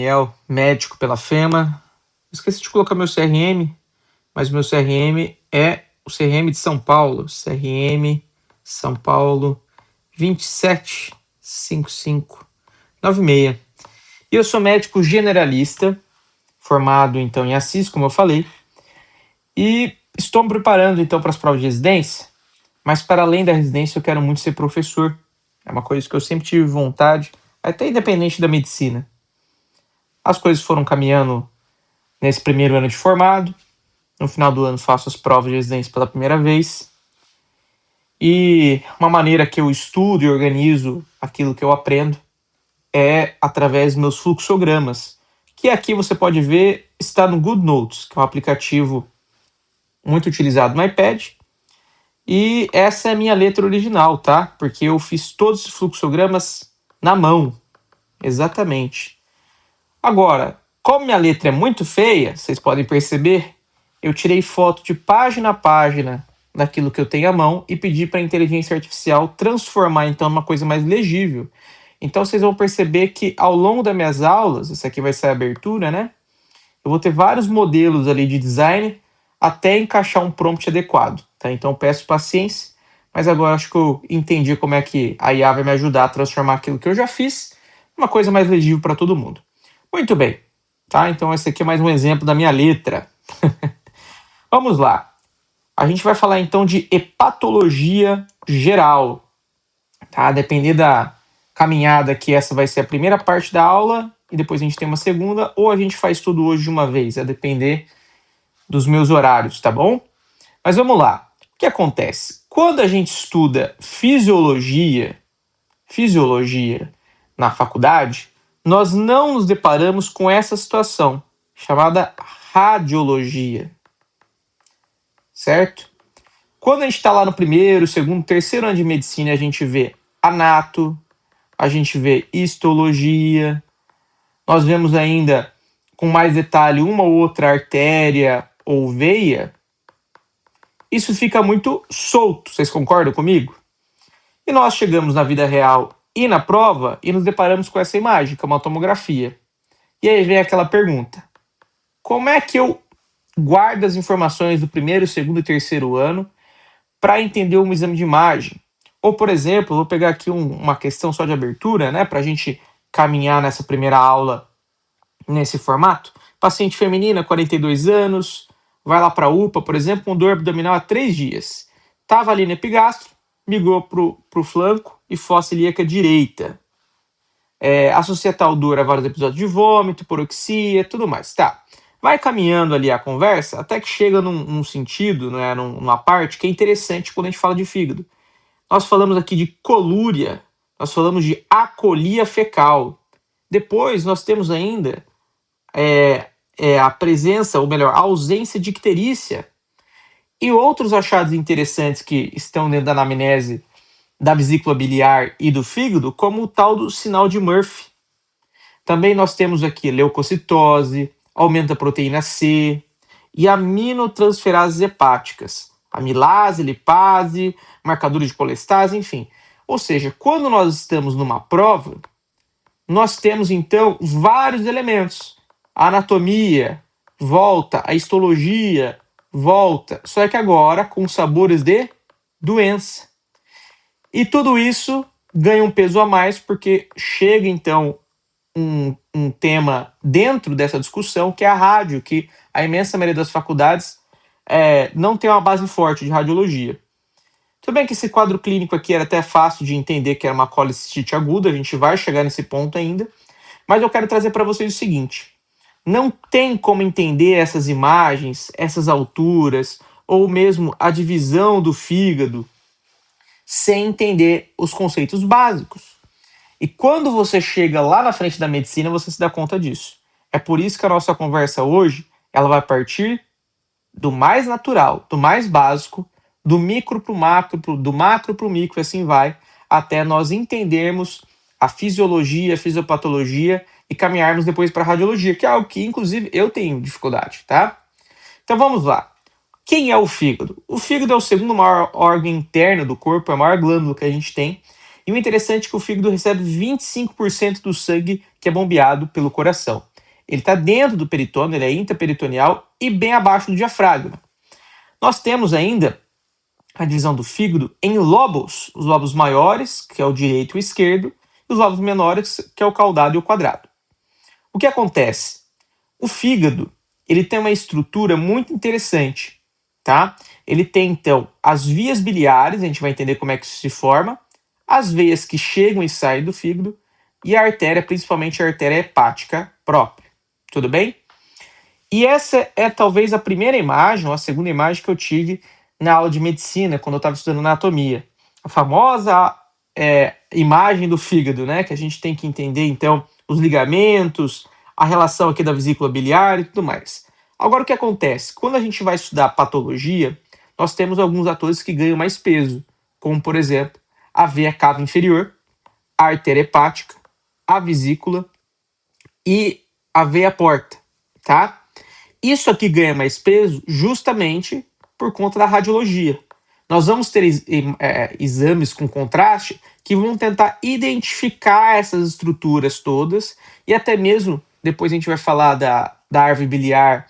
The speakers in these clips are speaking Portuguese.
Daniel, médico pela FEMA. Esqueci de colocar meu CRM, mas meu CRM é o CRM de São Paulo. CRM São Paulo 275596. E eu sou médico generalista, formado então em Assis, como eu falei, e estou me preparando então para as provas de residência, mas para além da residência eu quero muito ser professor. É uma coisa que eu sempre tive vontade, até independente da medicina. As coisas foram caminhando nesse primeiro ano de formado. No final do ano faço as provas de residência pela primeira vez. E uma maneira que eu estudo e organizo aquilo que eu aprendo é através dos meus fluxogramas, que aqui você pode ver está no GoodNotes, que é um aplicativo muito utilizado no iPad. E essa é a minha letra original, tá? Porque eu fiz todos os fluxogramas na mão. Exatamente. Agora, como minha letra é muito feia, vocês podem perceber, eu tirei foto de página a página daquilo que eu tenho à mão e pedi para a inteligência artificial transformar então numa coisa mais legível. Então vocês vão perceber que ao longo das minhas aulas, essa aqui vai ser a abertura, né? Eu vou ter vários modelos ali de design até encaixar um prompt adequado, tá? Então peço paciência, mas agora acho que eu entendi como é que a IA vai me ajudar a transformar aquilo que eu já fiz numa coisa mais legível para todo mundo. Muito bem, tá? Então esse aqui é mais um exemplo da minha letra. Vamos lá. A gente vai falar então de hepatologia geral, tá? Depender da caminhada que essa vai ser a primeira parte da aula e depois a gente tem uma segunda, ou a gente faz tudo hoje de uma vez, a depender dos meus horários, tá bom? Mas vamos lá. O que acontece? Quando a gente estuda fisiologia na faculdade, nós não nos deparamos com essa situação, chamada radiologia. Certo? Quando a gente está lá no primeiro, segundo, terceiro ano de medicina, a gente vê anato, a gente vê histologia, nós vemos ainda com mais detalhe uma ou outra artéria ou veia. Isso fica muito solto, vocês concordam comigo? E nós chegamos na vida real e na prova e nos deparamos com essa imagem, que é uma tomografia. E aí vem aquela pergunta: como é que eu guardo as informações do primeiro, segundo e terceiro ano para entender um exame de imagem? Ou, por exemplo, vou pegar aqui uma questão só de abertura, né, para a gente caminhar nessa primeira aula nesse formato. Paciente feminina, 42 anos, vai lá para a UPA, por exemplo, com dor abdominal há 3 dias. Estava ali no epigastro, migrou para o flanco e fossa ilíaca direita. Associa tal dor a vários episódios de vômito, poroxia, tudo mais. Tá. Vai caminhando ali a conversa até que chega num sentido, né, numa parte que é interessante quando a gente fala de fígado. Nós falamos aqui de colúria, nós falamos de acolia fecal. Depois nós temos ainda a presença, ou melhor, a ausência de icterícia. E outros achados interessantes que estão dentro da anamnese da vesícula biliar e do fígado, como o tal do sinal de Murphy. Também nós temos aqui leucocitose, aumento da proteína C e aminotransferases hepáticas, amilase, lipase, marcadores de colestase, enfim. Ou seja, quando nós estamos numa prova, nós temos então vários elementos. A anatomia volta, a histologia volta, só que agora com sabores de doença. E tudo isso ganha um peso a mais porque chega então um tema dentro dessa discussão, que é a rádio, que a imensa maioria das faculdades não tem uma base forte de radiologia. Tudo bem que esse quadro clínico aqui era até fácil de entender que era uma colicistite aguda, a gente vai chegar nesse ponto ainda, mas eu quero trazer para vocês o seguinte: não tem como entender essas imagens, essas alturas, ou mesmo a divisão do fígado, sem entender os conceitos básicos. E quando você chega lá na frente da medicina, você se dá conta disso. É por isso que a nossa conversa hoje, ela vai partir do mais natural, do mais básico, do micro para o macro, do macro para o micro, e assim vai, até nós entendermos a fisiologia, a fisiopatologia e caminharmos depois para a radiologia, que é algo que, inclusive, eu tenho dificuldade, tá? Então vamos lá. Quem é o fígado? O fígado é o segundo maior órgão interno do corpo, é a maior glândula que a gente tem. E o interessante é que o fígado recebe 25% do sangue que é bombeado pelo coração. Ele está dentro do peritônio, ele é intraperitoneal e bem abaixo do diafragma. Nós temos ainda a divisão do fígado em lobos, os lobos maiores, que é o direito e o esquerdo, e os lobos menores, que é o caudado e o quadrado. O que acontece? O fígado, ele tem uma estrutura muito interessante, tá? Ele tem, então, as vias biliares, a gente vai entender como é que isso se forma, as veias que chegam e saem do fígado, e a artéria, principalmente a artéria hepática própria. Tudo bem? E essa é talvez a primeira imagem, ou a segunda imagem que eu tive na aula de medicina, quando eu estava estudando anatomia. A famosa imagem do fígado, né? Que a gente tem que entender, então, os ligamentos, a relação aqui da vesícula biliar e tudo mais. Agora, o que acontece? Quando a gente vai estudar patologia, nós temos alguns atores que ganham mais peso, como, por exemplo, a veia cava inferior, a artéria hepática, a vesícula e a veia porta, tá? Isso aqui ganha mais peso justamente por conta da radiologia. Nós vamos ter exames com contraste que vão tentar identificar essas estruturas todas e até mesmo, depois a gente vai falar da árvore biliar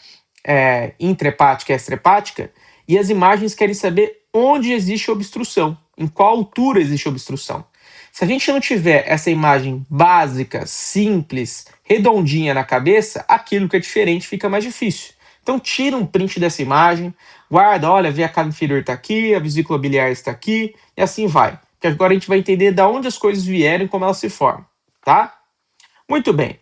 intrahepática e extrahepática, e as imagens querem saber onde existe obstrução, em qual altura existe obstrução. Se a gente não tiver essa imagem básica, simples, redondinha na cabeça, aquilo que é diferente fica mais difícil. Então tira um print dessa imagem, guarda, olha, a veia cava inferior está aqui, a vesícula biliar está aqui, e assim vai. Porque agora a gente vai entender de onde as coisas vieram e como elas se formam, tá? Muito bem.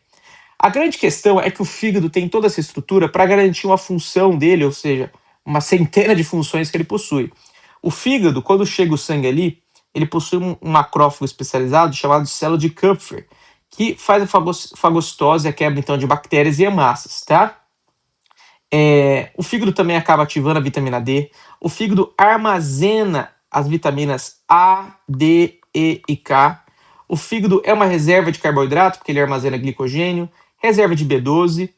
A grande questão é que o fígado tem toda essa estrutura para garantir uma função dele, ou seja, uma centena de funções que ele possui. O fígado, quando chega o sangue ali, ele possui um macrófago especializado chamado de célula de Kupffer, que faz a fagocitose, a quebra então de bactérias e hemácias, tá? O fígado também acaba ativando a vitamina D. O fígado armazena as vitaminas A, D, E e K. O fígado é uma reserva de carboidrato, porque ele armazena glicogênio, reserva de B12,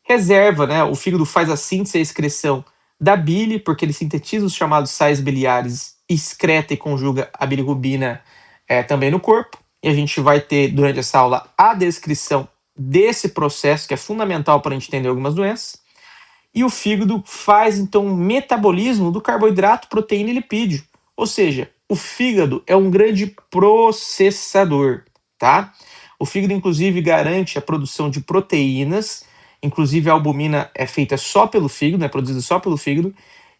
reserva, né? O fígado faz a síntese e a excreção da bile, porque ele sintetiza os chamados sais biliares, excreta e conjuga a bilirrubina também no corpo. E a gente vai ter, durante essa aula, a descrição desse processo, que é fundamental para a gente entender algumas doenças. E o fígado faz, então, um metabolismo do carboidrato, proteína e lipídio. Ou seja, o fígado é um grande processador, tá? O fígado, inclusive, garante a produção de proteínas, inclusive a albumina é feita só pelo fígado, é produzida só pelo fígado,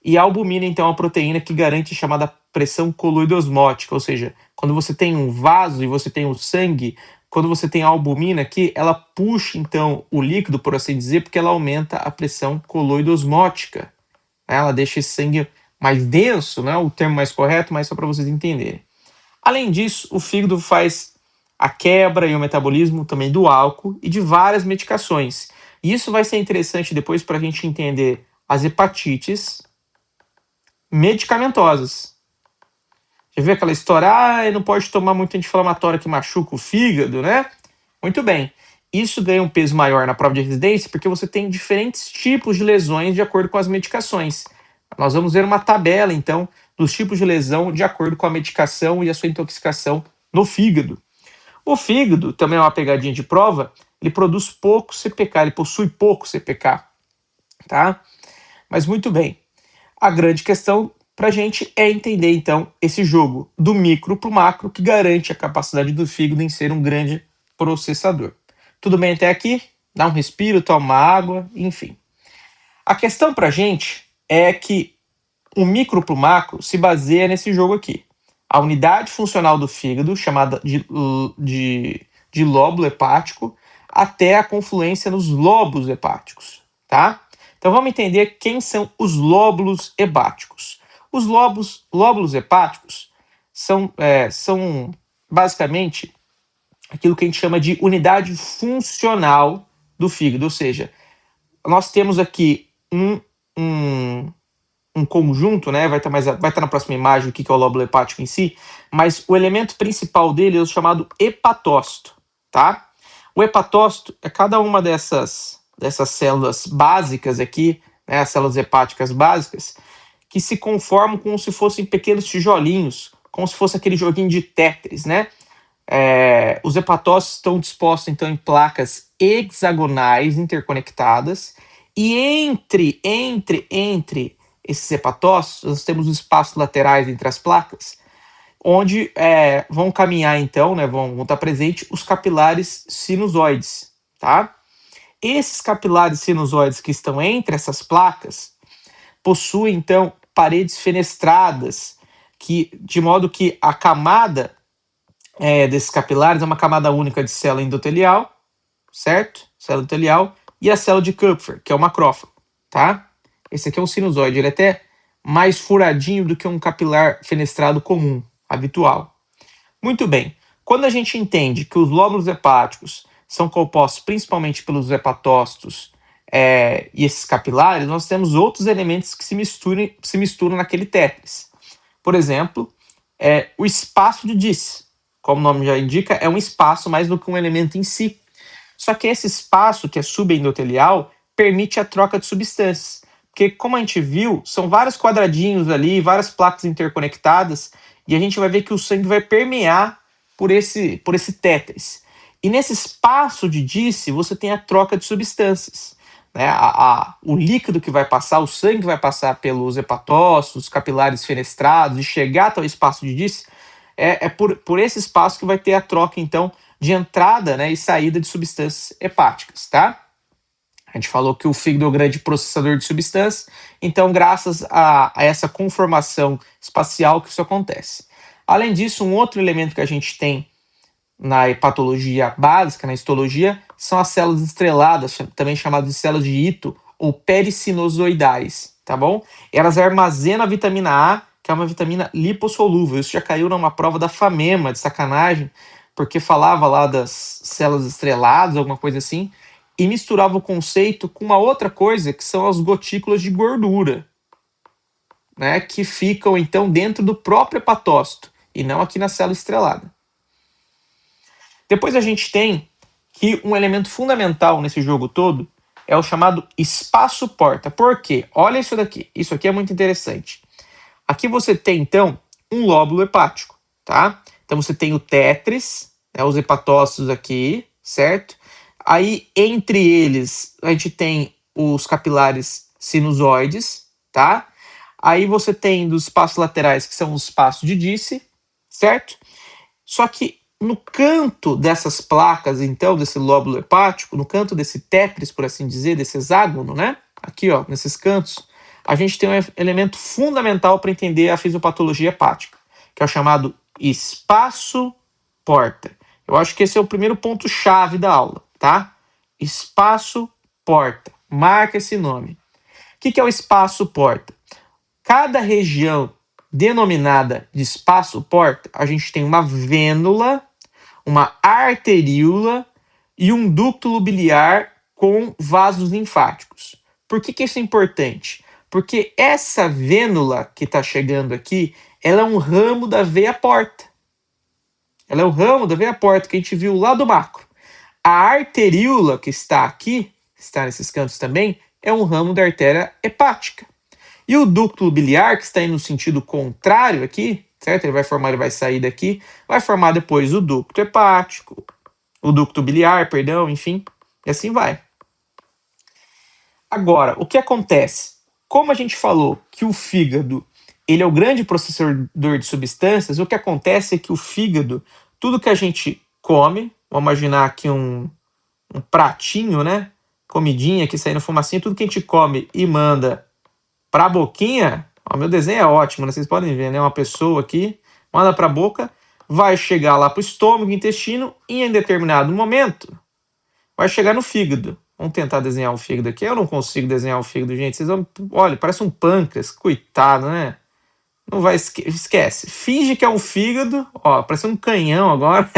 e a albumina, então, é uma proteína que garante a chamada pressão coloidosmótica, ou seja, quando você tem um vaso e você tem o sangue, quando você tem a albumina aqui, ela puxa, então, o líquido, por assim dizer, porque ela aumenta a pressão coloidosmótica. Ela deixa esse sangue mais denso, não é o termo mais correto, mas só para vocês entenderem. Além disso, o fígado faz a quebra e o metabolismo também do álcool e de várias medicações. E isso vai ser interessante depois para a gente entender as hepatites medicamentosas. Já viu aquela história, não pode tomar muito anti-inflamatório que machuca o fígado, né? Muito bem. Isso ganha um peso maior na prova de residência porque você tem diferentes tipos de lesões de acordo com as medicações. Nós vamos ver uma tabela, então, dos tipos de lesão de acordo com a medicação e a sua intoxicação no fígado. O fígado, também é uma pegadinha de prova, ele produz pouco CPK, ele possui pouco CPK, tá? Mas muito bem. A grande questão para a gente é entender, então, esse jogo do micro para o macro que garante a capacidade do fígado em ser um grande processador. Tudo bem até aqui? Dá um respiro, toma água, enfim. A questão para a gente é que o micro para o macro se baseia nesse jogo aqui. A unidade funcional do fígado, chamada de lóbulo hepático, até a confluência nos lobos hepáticos, tá? Então vamos entender quem são os lóbulos hepáticos. Os lóbulos hepáticos são basicamente aquilo que a gente chama de unidade funcional do fígado, ou seja, nós temos aqui um conjunto, né? Vai estar na próxima imagem o que é o lóbulo hepático em si, mas o elemento principal dele é o chamado hepatócito, tá? O hepatócito é cada uma dessas células básicas aqui, né? As células hepáticas básicas, que se conformam como se fossem pequenos tijolinhos, como se fosse aquele joguinho de Tetris, né? Os hepatócitos estão dispostos, então, em placas hexagonais interconectadas, e entre esses hepatócitos, nós temos os espaços laterais entre as placas, onde vão caminhar, então, né, vão estar presentes os capilares sinusoides, tá? Esses capilares sinusoides que estão entre essas placas possuem, então, paredes fenestradas, de modo que a camada desses capilares é uma camada única de célula endotelial, certo? Célula endotelial, e a célula de Kupffer, que é o macrófago, tá? Esse aqui é um sinusoide, ele é até mais furadinho do que um capilar fenestrado comum, habitual. Muito bem, quando a gente entende que os lóbulos hepáticos são compostos principalmente pelos hepatócitos e esses capilares, nós temos outros elementos que se misturam naquele tétris. Por exemplo, o espaço de Disse, como o nome já indica, é um espaço mais do que um elemento em si. Só que esse espaço, que é subendotelial, permite a troca de substâncias. Porque, como a gente viu, são vários quadradinhos ali, várias placas interconectadas, e a gente vai ver que o sangue vai permear por esse tétris. E nesse espaço de Disse, você tem a troca de substâncias. Né? O líquido que vai passar, o sangue que vai passar pelos hepatócitos, capilares fenestrados e chegar até o espaço de Disse, por esse espaço que vai ter a troca, então, de entrada, né, e saída de substâncias hepáticas, tá? A gente falou que o fígado é o grande processador de substâncias, então, graças a essa conformação espacial que isso acontece. Além disso, um outro elemento que a gente tem na hepatologia básica, na histologia, são as células estreladas, também chamadas de células de Ito, ou pericinusoidais, tá bom? Elas armazenam a vitamina A, que é uma vitamina lipossolúvel. Isso já caiu numa prova da FAMEMA, de sacanagem, porque falava lá das células estreladas, alguma coisa assim, e misturava o conceito com uma outra coisa, que são as gotículas de gordura, né, que ficam, então, dentro do próprio hepatócito, e não aqui na célula estrelada. Depois a gente tem que um elemento fundamental nesse jogo todo é o chamado espaço-porta. Por quê? Olha isso daqui. Isso aqui é muito interessante. Aqui você tem, então, um lóbulo hepático, tá? Então você tem o tétris, né, os hepatócitos aqui, certo? Aí, entre eles, a gente tem os capilares sinusoides, tá? Aí você tem dos espaços laterais, que são os espaços de Disse, certo? Só que no canto dessas placas, então, desse lóbulo hepático, no canto desse tétris, por assim dizer, desse hexágono, né? Aqui, ó, nesses cantos, a gente tem um elemento fundamental para entender a fisiopatologia hepática, que é o chamado espaço-porta. Eu acho que esse é o primeiro ponto-chave da aula, tá? Espaço-porta. Marca esse nome. O que é o espaço-porta? Cada região denominada de espaço-porta, a gente tem uma vênula, uma arteríola e um ducto biliar com vasos linfáticos. Por que isso é importante? Porque essa vênula que está chegando aqui, ela é um ramo da veia porta. Ela é o ramo da veia porta que a gente viu lá do macro. A arteríola que está aqui, está nesses cantos também, é um ramo da artéria hepática. E o ducto biliar, que está indo no sentido contrário aqui, certo? Ele vai sair daqui, vai formar depois o ducto hepático, o ducto biliar, perdão, enfim, e assim vai. Agora, o que acontece? Como a gente falou que o fígado ele é o grande processador de substâncias, o que acontece é que o fígado, tudo que a gente come, vamos imaginar aqui um pratinho, né? Comidinha aqui saindo fumacinha, tudo que a gente come e manda para a boquinha, ó, meu desenho é ótimo, né? Vocês podem ver, né? Uma pessoa aqui, manda para a boca, vai chegar lá para o estômago, intestino, e em determinado momento vai chegar no fígado. Vamos tentar desenhar o fígado aqui. Eu não consigo desenhar o fígado, gente. Vocês vão... Olha, parece um pâncreas. Coitado, né? Não vai... Esquece. Finge que é um fígado. Ó, parece um canhão agora.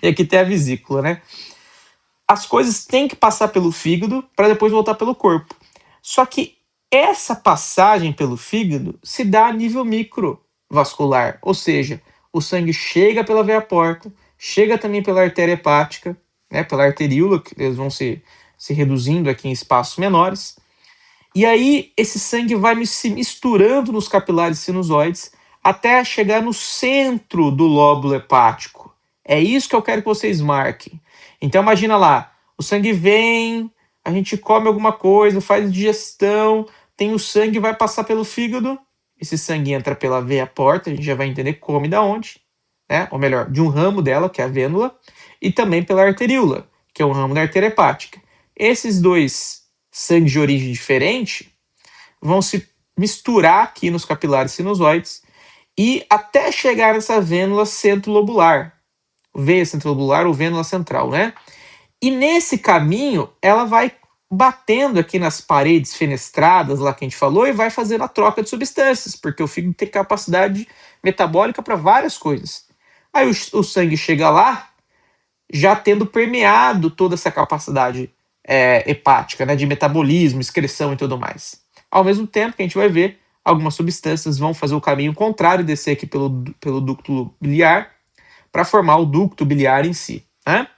E aqui tem a vesícula, né? As coisas têm que passar pelo fígado para depois voltar pelo corpo. Só que essa passagem pelo fígado se dá a nível microvascular. Ou seja, o sangue chega pela veia porta, chega também pela artéria hepática, né, pela arteríola, que eles vão se reduzindo aqui em espaços menores. E aí esse sangue vai se misturando nos capilares sinusoides até chegar no centro do lóbulo hepático. É isso que eu quero que vocês marquem. Então imagina lá, o sangue vem, a gente come alguma coisa, faz digestão, tem o sangue, vai passar pelo fígado, esse sangue entra pela veia porta, a gente já vai entender como e da onde, né? Ou melhor, de um ramo dela, que é a vênula, e também pela arteríola, que é um ramo da artéria hepática. Esses dois sangues de origem diferente vão se misturar aqui nos capilares sinusoides e até chegar nessa vênula centrolobular, veia centrolobular ou vênula central, né? E nesse caminho, ela vai batendo aqui nas paredes fenestradas, lá que a gente falou, e vai fazendo a troca de substâncias, porque o fígado tem capacidade metabólica para várias coisas. Aí o sangue chega lá, já tendo permeado toda essa capacidade hepática, né, de metabolismo, excreção e tudo mais. Ao mesmo tempo que a gente vai ver, algumas substâncias vão fazer o caminho contrário e descer aqui pelo ducto biliar para formar o ducto biliar em si, né?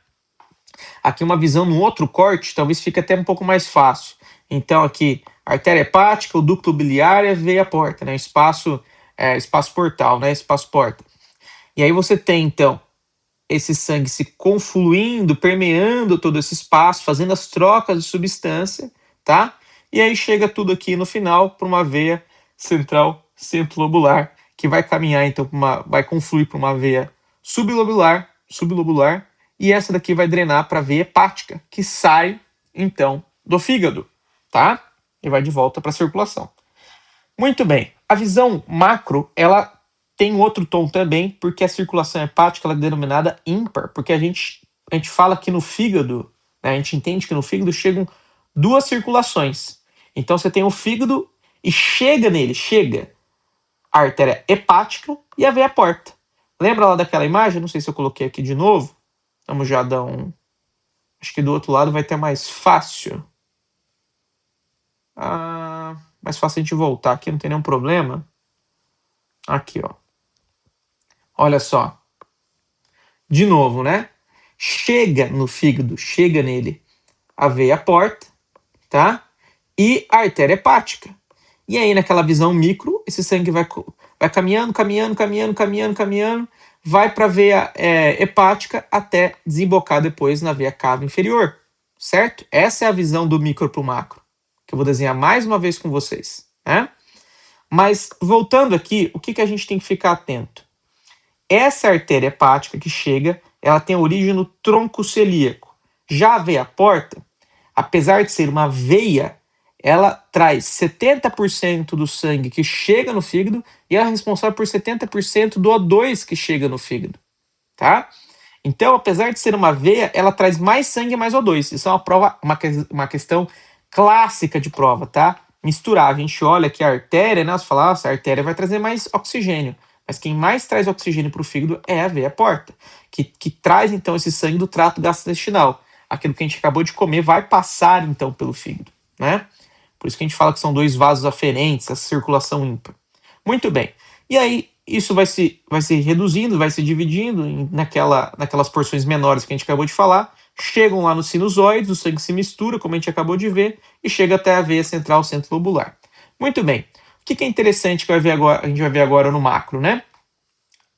Aqui uma visão no outro corte, talvez fique até um pouco mais fácil. Então aqui, artéria hepática, o ducto biliar e a veia porta, né? Espaço portal, né? Espaço porta. E aí você tem, então, esse sangue se confluindo, permeando todo esse espaço, fazendo as trocas de substância, tá? E aí chega tudo aqui no final para uma veia central centrilobular, que vai caminhar, então, vai confluir para uma veia sublobular, e essa daqui vai drenar para a veia hepática, que sai, então, do fígado, tá? E vai de volta para a circulação. Muito bem. A visão macro, ela tem outro tom também, porque a circulação hepática ela é denominada ímpar, porque a gente fala que no fígado, né, a gente entende que no fígado chegam duas circulações. Então você tem o fígado e chega a artéria hepática e a veia porta. Lembra lá daquela imagem? Não sei se eu coloquei aqui de novo. Vamos já dar um... Acho que do outro lado vai ter mais fácil. Mais fácil a gente voltar aqui, não tem nenhum problema. Aqui, ó. Olha só. De novo, né? Chega no fígado, chega nele a veia porta, tá? E a artéria hepática. E aí, naquela visão micro, esse sangue vai caminhando, vai para a veia hepática até desembocar depois na veia cava inferior, certo? Essa é a visão do micro para o macro, que eu vou desenhar mais uma vez com vocês, né? Mas, voltando aqui, o que a gente tem que ficar atento? Essa artéria hepática que chega, ela tem origem no tronco celíaco. Já a veia porta, apesar de ser uma veia, ela traz 70% do sangue que chega no fígado e ela é responsável por 70% do O2 que chega no fígado, tá? Então, apesar de ser uma veia, ela traz mais sangue e mais O2. Isso é uma questão clássica de prova, tá? Misturar. A gente olha aqui a artéria, né? Você fala, a artéria vai trazer mais oxigênio. Mas quem mais traz oxigênio para o fígado é a veia porta, que traz, então, esse sangue do trato gastrointestinal. Aquilo que a gente acabou de comer vai passar, então, pelo fígado, né? Por isso que a gente fala que são dois vasos aferentes, a circulação ímpar. Muito bem. E aí, isso vai se reduzindo, vai se dividindo naquelas porções menores que a gente acabou de falar. Chegam lá nos sinusoides, o sangue se mistura, como a gente acabou de ver, e chega até a veia central centrilobular. Muito bem. O que é interessante que a gente vai ver agora no macro, né?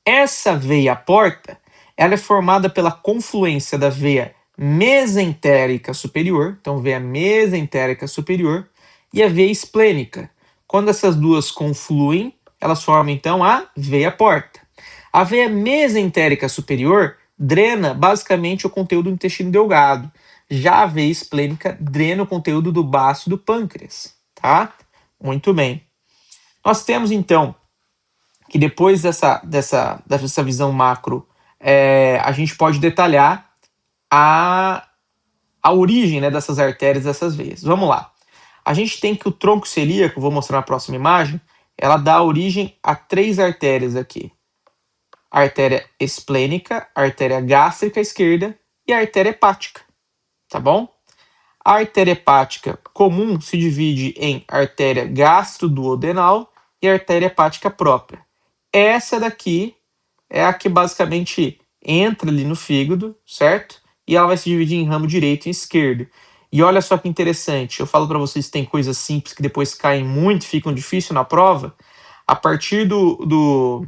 Essa veia porta, ela é formada pela confluência da veia mesentérica superior, então veia mesentérica superior, e a veia esplênica. Quando essas duas confluem, elas formam então a veia porta. A veia mesentérica superior drena basicamente o conteúdo do intestino delgado. Já a veia esplênica drena o conteúdo do baço e do pâncreas, tá? Muito bem. Nós temos então que depois dessa visão macro, a gente pode detalhar a origem, né, dessas artérias, dessas veias. Vamos lá. A gente tem que o tronco celíaco, vou mostrar na próxima imagem, ela dá origem a 3 artérias aqui. A artéria esplênica, a artéria gástrica esquerda e a artéria hepática, tá bom? A artéria hepática comum se divide em artéria gastroduodenal e artéria hepática própria. Essa daqui é a que basicamente entra ali no fígado, certo? E ela vai se dividir em ramo direito e esquerdo. E olha só que interessante, eu falo para vocês que tem coisas simples que depois caem muito, ficam difíceis na prova. A partir de um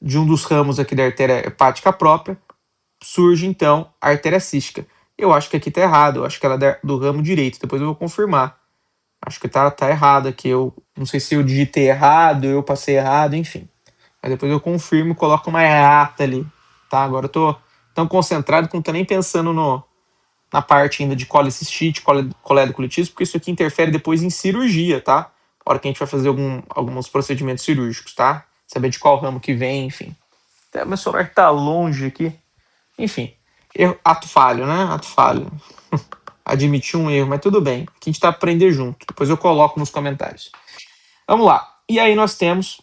dos ramos aqui da artéria hepática própria, surge então a artéria cística. Eu acho que aqui tá errado, eu acho que ela é do ramo direito, depois eu vou confirmar. Acho que tá errado aqui, eu não sei se eu digitei errado, eu passei errado, enfim. Mas depois eu confirmo e coloco uma errata ali, tá? Agora eu tô tão concentrado que não tô nem pensando na parte ainda de colicistite, coledocolitismo, porque isso aqui interfere depois em cirurgia, tá? Na hora que a gente vai fazer alguns procedimentos cirúrgicos, tá? Saber de qual ramo que vem, enfim. Até meu celular tá longe aqui. Enfim, ato falho, né? Ato falho. Admitir um erro, mas tudo bem. Aqui a gente tá aprendendo junto. Depois eu coloco nos comentários. Vamos lá. E aí nós temos...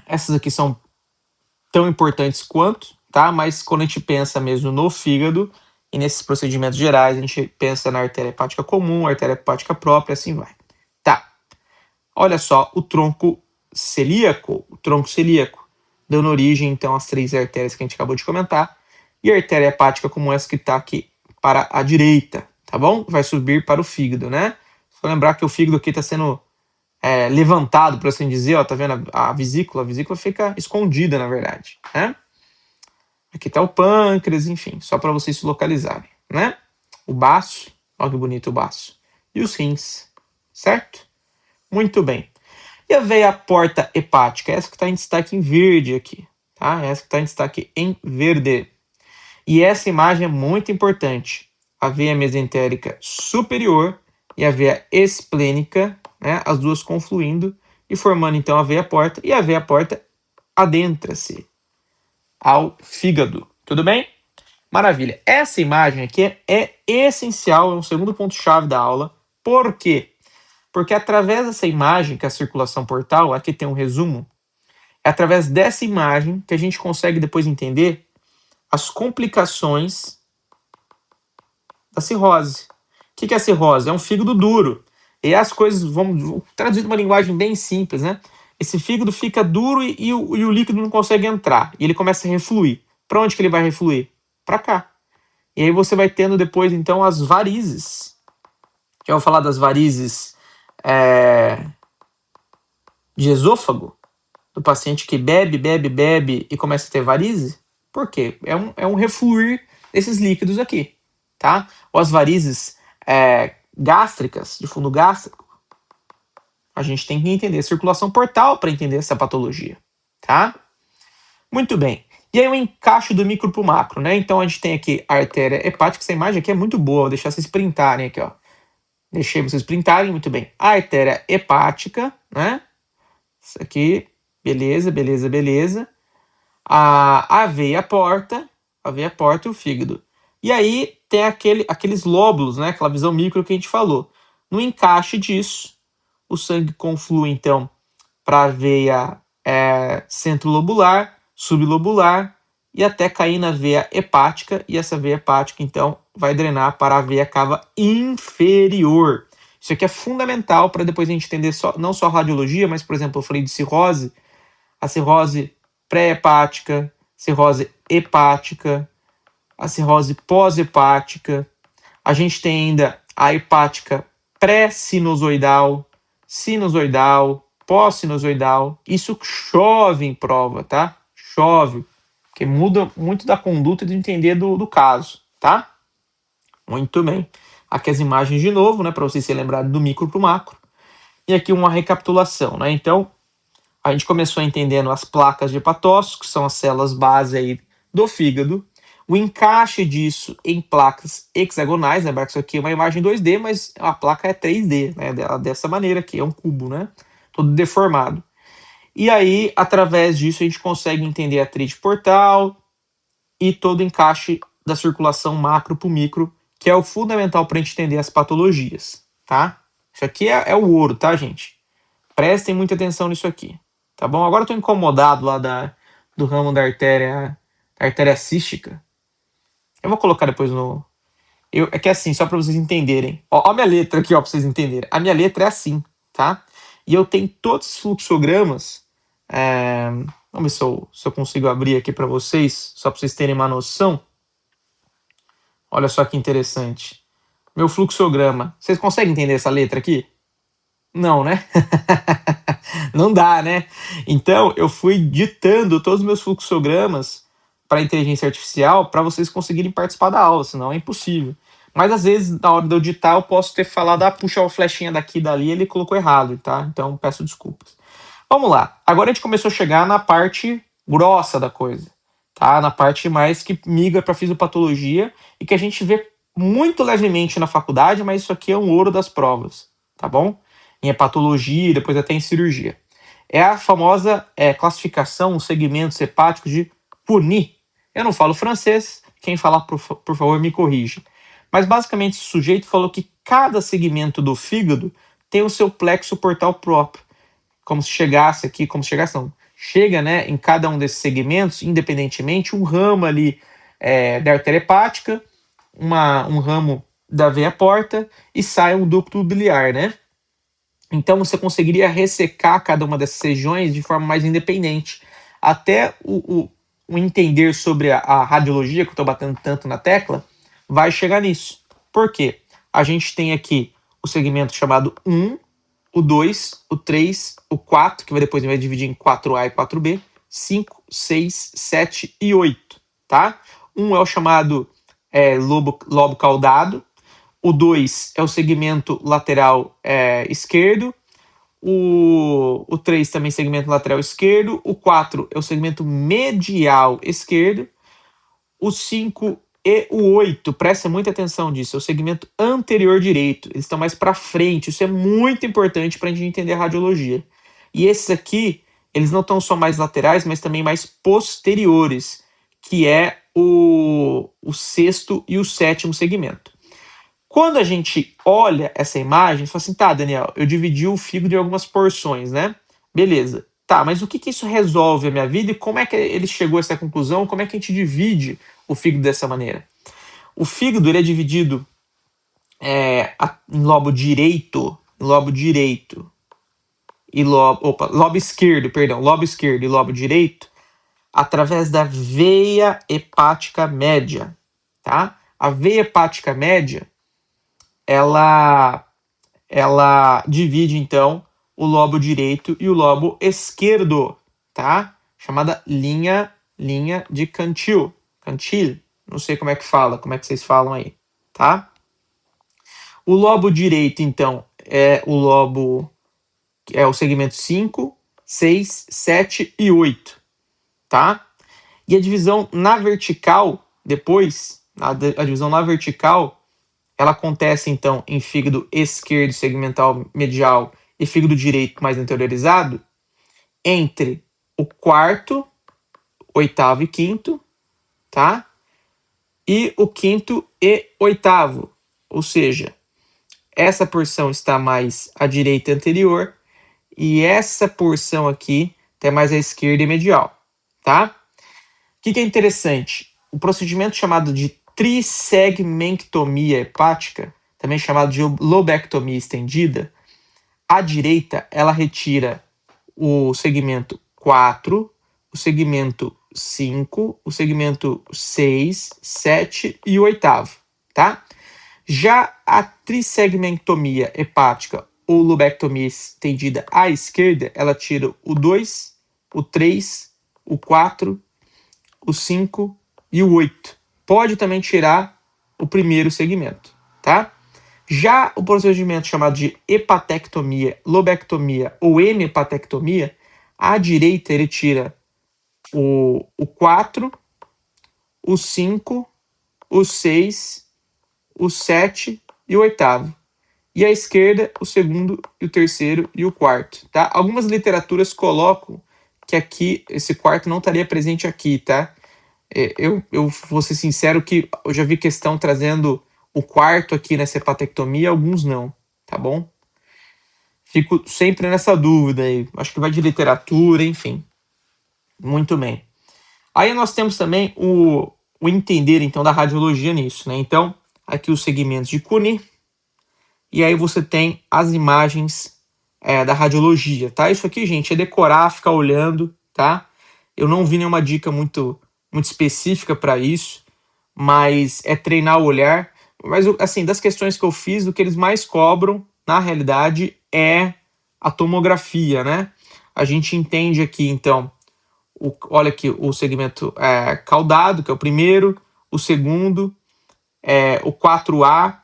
essas aqui são tão importantes quanto, tá? Mas quando a gente pensa mesmo no fígado e nesses procedimentos gerais, a gente pensa na artéria hepática comum, artéria hepática própria, assim vai. Tá. Olha só, o tronco celíaco, dando origem, então, às 3 artérias que a gente acabou de comentar, e a artéria hepática como essa que está aqui para a direita, tá bom? Vai subir para o fígado, né? Só lembrar que o fígado aqui está sendo levantado, por assim dizer, ó, tá vendo a vesícula fica escondida, na verdade, né? Aqui tá o pâncreas, enfim, só para vocês se localizarem, né? O baço, olha que bonito o baço, e os rins, certo? Muito bem. E a veia porta hepática, essa que está em destaque em verde aqui, tá? Essa que está em destaque em verde. E essa imagem é muito importante. A veia mesentérica superior e a veia esplênica, né? As duas confluindo e formando então a veia porta. E a veia porta adentra-se ao fígado. Tudo bem? Maravilha. Essa imagem aqui é essencial, é um segundo ponto-chave da aula. Por quê? Porque através dessa imagem, que é a circulação portal, aqui tem um resumo, é através dessa imagem que a gente consegue depois entender as complicações da cirrose. O que é a cirrose? É um fígado duro. E as coisas, vamos traduzir de uma linguagem bem simples, né? Esse fígado fica duro e o líquido não consegue entrar. E ele começa a refluir. Para onde que ele vai refluir? Para cá. E aí você vai tendo depois, então, as varizes. Já vou falar das varizes de esôfago, do paciente que bebe e começa a ter varize. Por quê? É um refluir desses líquidos aqui, tá? Ou as varizes gástricas, de fundo gástrico. A gente tem que entender a circulação portal para entender essa patologia, tá? Muito bem. E aí o encaixe do micro para o macro, né? Então a gente tem aqui a artéria hepática, essa imagem aqui é muito boa, vou deixar vocês printarem aqui, ó. Deixei vocês printarem, muito bem. A artéria hepática, né? Isso aqui, beleza. A veia porta e o fígado. E aí tem aqueles lóbulos, né? Aquela visão micro que a gente falou. No encaixe disso, o sangue conflui, então, para a veia centrolobular, sublobular e até cair na veia hepática. E essa veia hepática, então, vai drenar para a veia cava inferior. Isso aqui é fundamental para depois a gente entender não só a radiologia, mas, por exemplo, eu falei de cirrose, a cirrose pré-hepática, cirrose hepática, a cirrose pós-hepática. A gente tem ainda a hepática pré-sinusoidal, sinusoidal, pós-sinusoidal. Isso chove em prova, tá? Chove, porque muda muito da conduta de entender do caso, tá? Muito bem. Aqui as imagens de novo, né, para vocês se lembrarem do micro para o macro. E aqui uma recapitulação, né? Então, a gente começou entendendo as placas de hepatócitos, que são as células base aí do fígado, o encaixe disso em placas hexagonais, lembrar que isso aqui é uma imagem 2D, mas a placa é 3D, né? Dessa maneira aqui, é um cubo, né? Todo deformado. E aí, através disso, a gente consegue entender a tríade portal e todo o encaixe da circulação macro para o micro, que é o fundamental para a gente entender as patologias, tá? Isso aqui é o ouro, tá, gente? Prestem muita atenção nisso aqui, tá bom? Agora eu tô incomodado lá do ramo da artéria cística. Eu vou colocar depois é que é assim, só para vocês entenderem. Ó, a minha letra aqui, ó, para vocês entenderem. A minha letra é assim, tá? E eu tenho todos os fluxogramas. Vamos ver se eu consigo abrir aqui para vocês, só para vocês terem uma noção. Olha só que interessante. Meu fluxograma. Vocês conseguem entender essa letra aqui? Não, né? Não dá, né? Então, eu fui ditando todos os meus fluxogramas para inteligência artificial para vocês conseguirem participar da aula, senão é impossível. Mas às vezes, na hora de eu editar, eu posso ter falado, puxa a flechinha daqui e dali, ele colocou errado, tá? Então peço desculpas. Vamos lá. Agora a gente começou a chegar na parte grossa da coisa, tá? Na parte mais que migra para fisiopatologia e que a gente vê muito levemente na faculdade, mas isso aqui é um ouro das provas, tá bom? Em hepatologia e depois até em cirurgia. É a famosa classificação, os segmentos hepáticos de Punney. Eu não falo francês, quem falar, por favor, me corrija. Mas basicamente, o sujeito falou que cada segmento do fígado tem o seu plexo portal próprio. Como se chegasse aqui, não. Chega, né, em cada um desses segmentos, independentemente, um ramo ali da artéria hepática, um ramo da veia porta e sai um ducto biliar, né? Então você conseguiria ressecar cada uma dessas regiões de forma mais independente. Até o entender sobre a radiologia, que eu estou batendo tanto na tecla, vai chegar nisso. Por quê? A gente tem aqui o segmento chamado 1, o 2, o 3, o 4, que depois vai dividir em 4A e 4B, 5, 6, 7 e 8, tá? 1 é o chamado lobo caudado, o 2 é o segmento lateral esquerdo, o 3 também segmento lateral esquerdo, o 4 é o segmento medial esquerdo, o 5 e o 8, presta muita atenção disso, é o segmento anterior direito, eles estão mais para frente, isso é muito importante para a gente entender a radiologia. E esses aqui, eles não estão só mais laterais, mas também mais posteriores, que é o sexto e o sétimo segmento. Quando a gente olha essa imagem, fala assim, tá, Daniel, eu dividi o fígado em algumas porções, né? Beleza. Tá, mas o que isso resolve a minha vida e como é que ele chegou a essa conclusão? Como é que a gente divide o fígado dessa maneira? O fígado ele é dividido em lobo direito e lobo esquerdo e lobo direito através da veia hepática média, tá? A veia hepática média ela divide então o lobo direito e o lobo esquerdo, tá? Chamada linha de Cantil, não sei como é que fala, como é que vocês falam aí, tá? O lobo direito então é o segmento 5, 6, 7 e 8, tá? E a divisão na vertical, depois, a divisão na vertical, ela acontece, então, em fígado esquerdo, segmental medial e fígado direito mais anteriorizado, entre o quarto, oitavo e quinto, tá? E o quinto e oitavo. Ou seja, essa porção está mais à direita anterior e essa porção aqui está mais à esquerda e medial, tá? O que é interessante? O procedimento chamado de trissegmenectomia hepática, também chamado de lobectomia estendida, à direita ela retira o segmento 4, o segmento 5, o segmento 6, 7 e o oitavo, tá? Já a trissegmenectomia hepática ou lobectomia estendida à esquerda, ela tira o 2, o 3, o 4, o 5 e o 8. Pode também tirar o primeiro segmento, tá? Já o procedimento chamado de hepatectomia, lobectomia ou hemihepatectomia, à direita ele tira o 4, o 5, o 6, o 7 e o oitavo. E à esquerda, o segundo, o terceiro e o quarto, tá? Algumas literaturas colocam que aqui, esse quarto não estaria presente aqui, tá? Eu vou ser sincero que eu já vi questão trazendo o quarto aqui nessa hepatectomia, alguns não, tá bom? Fico sempre nessa dúvida aí. Acho que vai de literatura, enfim. Muito bem. Aí nós temos também o entender, então, da radiologia nisso, né? Então, aqui os segmentos de Cune, e aí você tem as imagens da radiologia, tá? Isso aqui, gente, é decorar, ficar olhando, tá? Eu não vi nenhuma dica muito específica para isso, mas é treinar o olhar. Mas, assim, das questões que eu fiz, o que eles mais cobram, na realidade, é a tomografia, né? A gente entende aqui, então, olha aqui o segmento caudado, que é o primeiro, o segundo, o 4A,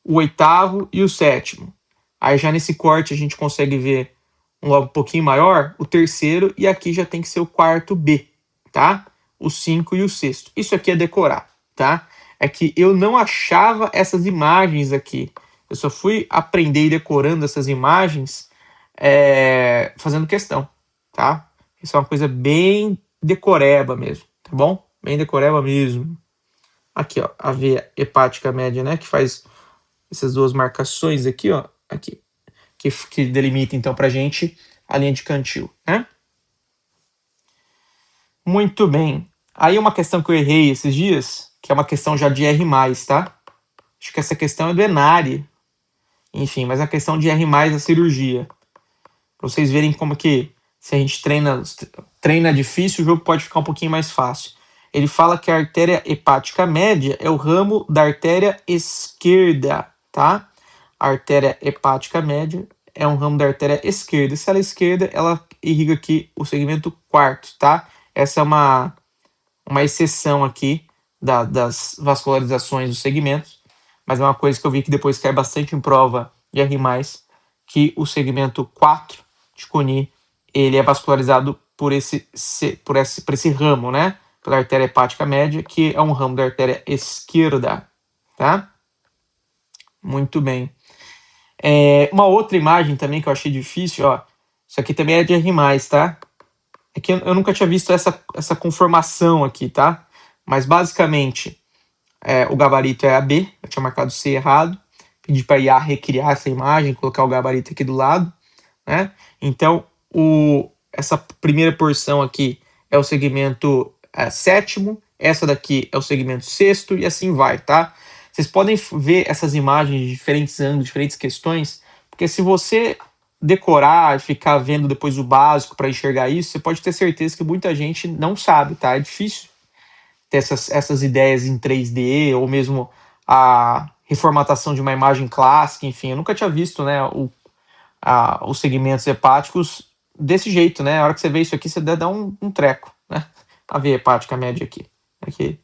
o oitavo e o sétimo. Aí já nesse corte a gente consegue ver um logo um pouquinho maior, o terceiro, e aqui já tem que ser o quarto B, tá? O 5 e o sexto. Isso aqui é decorar, tá? É que eu não achava essas imagens aqui. Eu só fui aprender e decorando essas imagens fazendo questão, tá? Isso é uma coisa bem decoreba mesmo, tá bom? Bem decoreba mesmo. Aqui, ó, a veia hepática média, né, que faz essas duas marcações aqui, ó, aqui, que delimita então pra gente a linha de cantil, né? Muito bem. Aí uma questão que eu errei esses dias, que é uma questão já de R+, tá? Acho que essa questão é do Enari. Enfim, mas é a questão de R+ da cirurgia. Pra vocês verem como que se a gente treina difícil, o jogo pode ficar um pouquinho mais fácil. Ele fala que a artéria hepática média é o ramo da artéria esquerda, tá? A artéria hepática média é um ramo da artéria esquerda. Se ela é esquerda, ela irriga aqui o segmento quarto, tá? Essa é uma exceção aqui das vascularizações dos segmentos, mas é uma coisa que eu vi que depois cai bastante em prova de R+, que o segmento 4 de Coni, ele é vascularizado por esse ramo, né? Pela artéria hepática média, que é um ramo da artéria esquerda, tá? Muito bem. Uma outra imagem também que eu achei difícil, ó. Isso aqui também é de R+, tá? É que eu nunca tinha visto essa conformação aqui, tá? Mas basicamente, o gabarito é AB, eu tinha marcado C errado. Pedi para a IA recriar essa imagem, colocar o gabarito aqui do lado, né? Então, essa primeira porção aqui é o segmento sétimo, essa daqui é o segmento sexto e assim vai, tá? Vocês podem ver essas imagens de diferentes ângulos, diferentes questões, porque se você decorar e ficar vendo depois o básico para enxergar isso, você pode ter certeza que muita gente não sabe, tá? É difícil ter essas ideias em 3D ou mesmo a reformatação de uma imagem clássica, enfim, eu nunca tinha visto, né, os segmentos hepáticos desse jeito, né? A hora que você vê isso aqui, você deve dar um treco, né? A veia hepática média aqui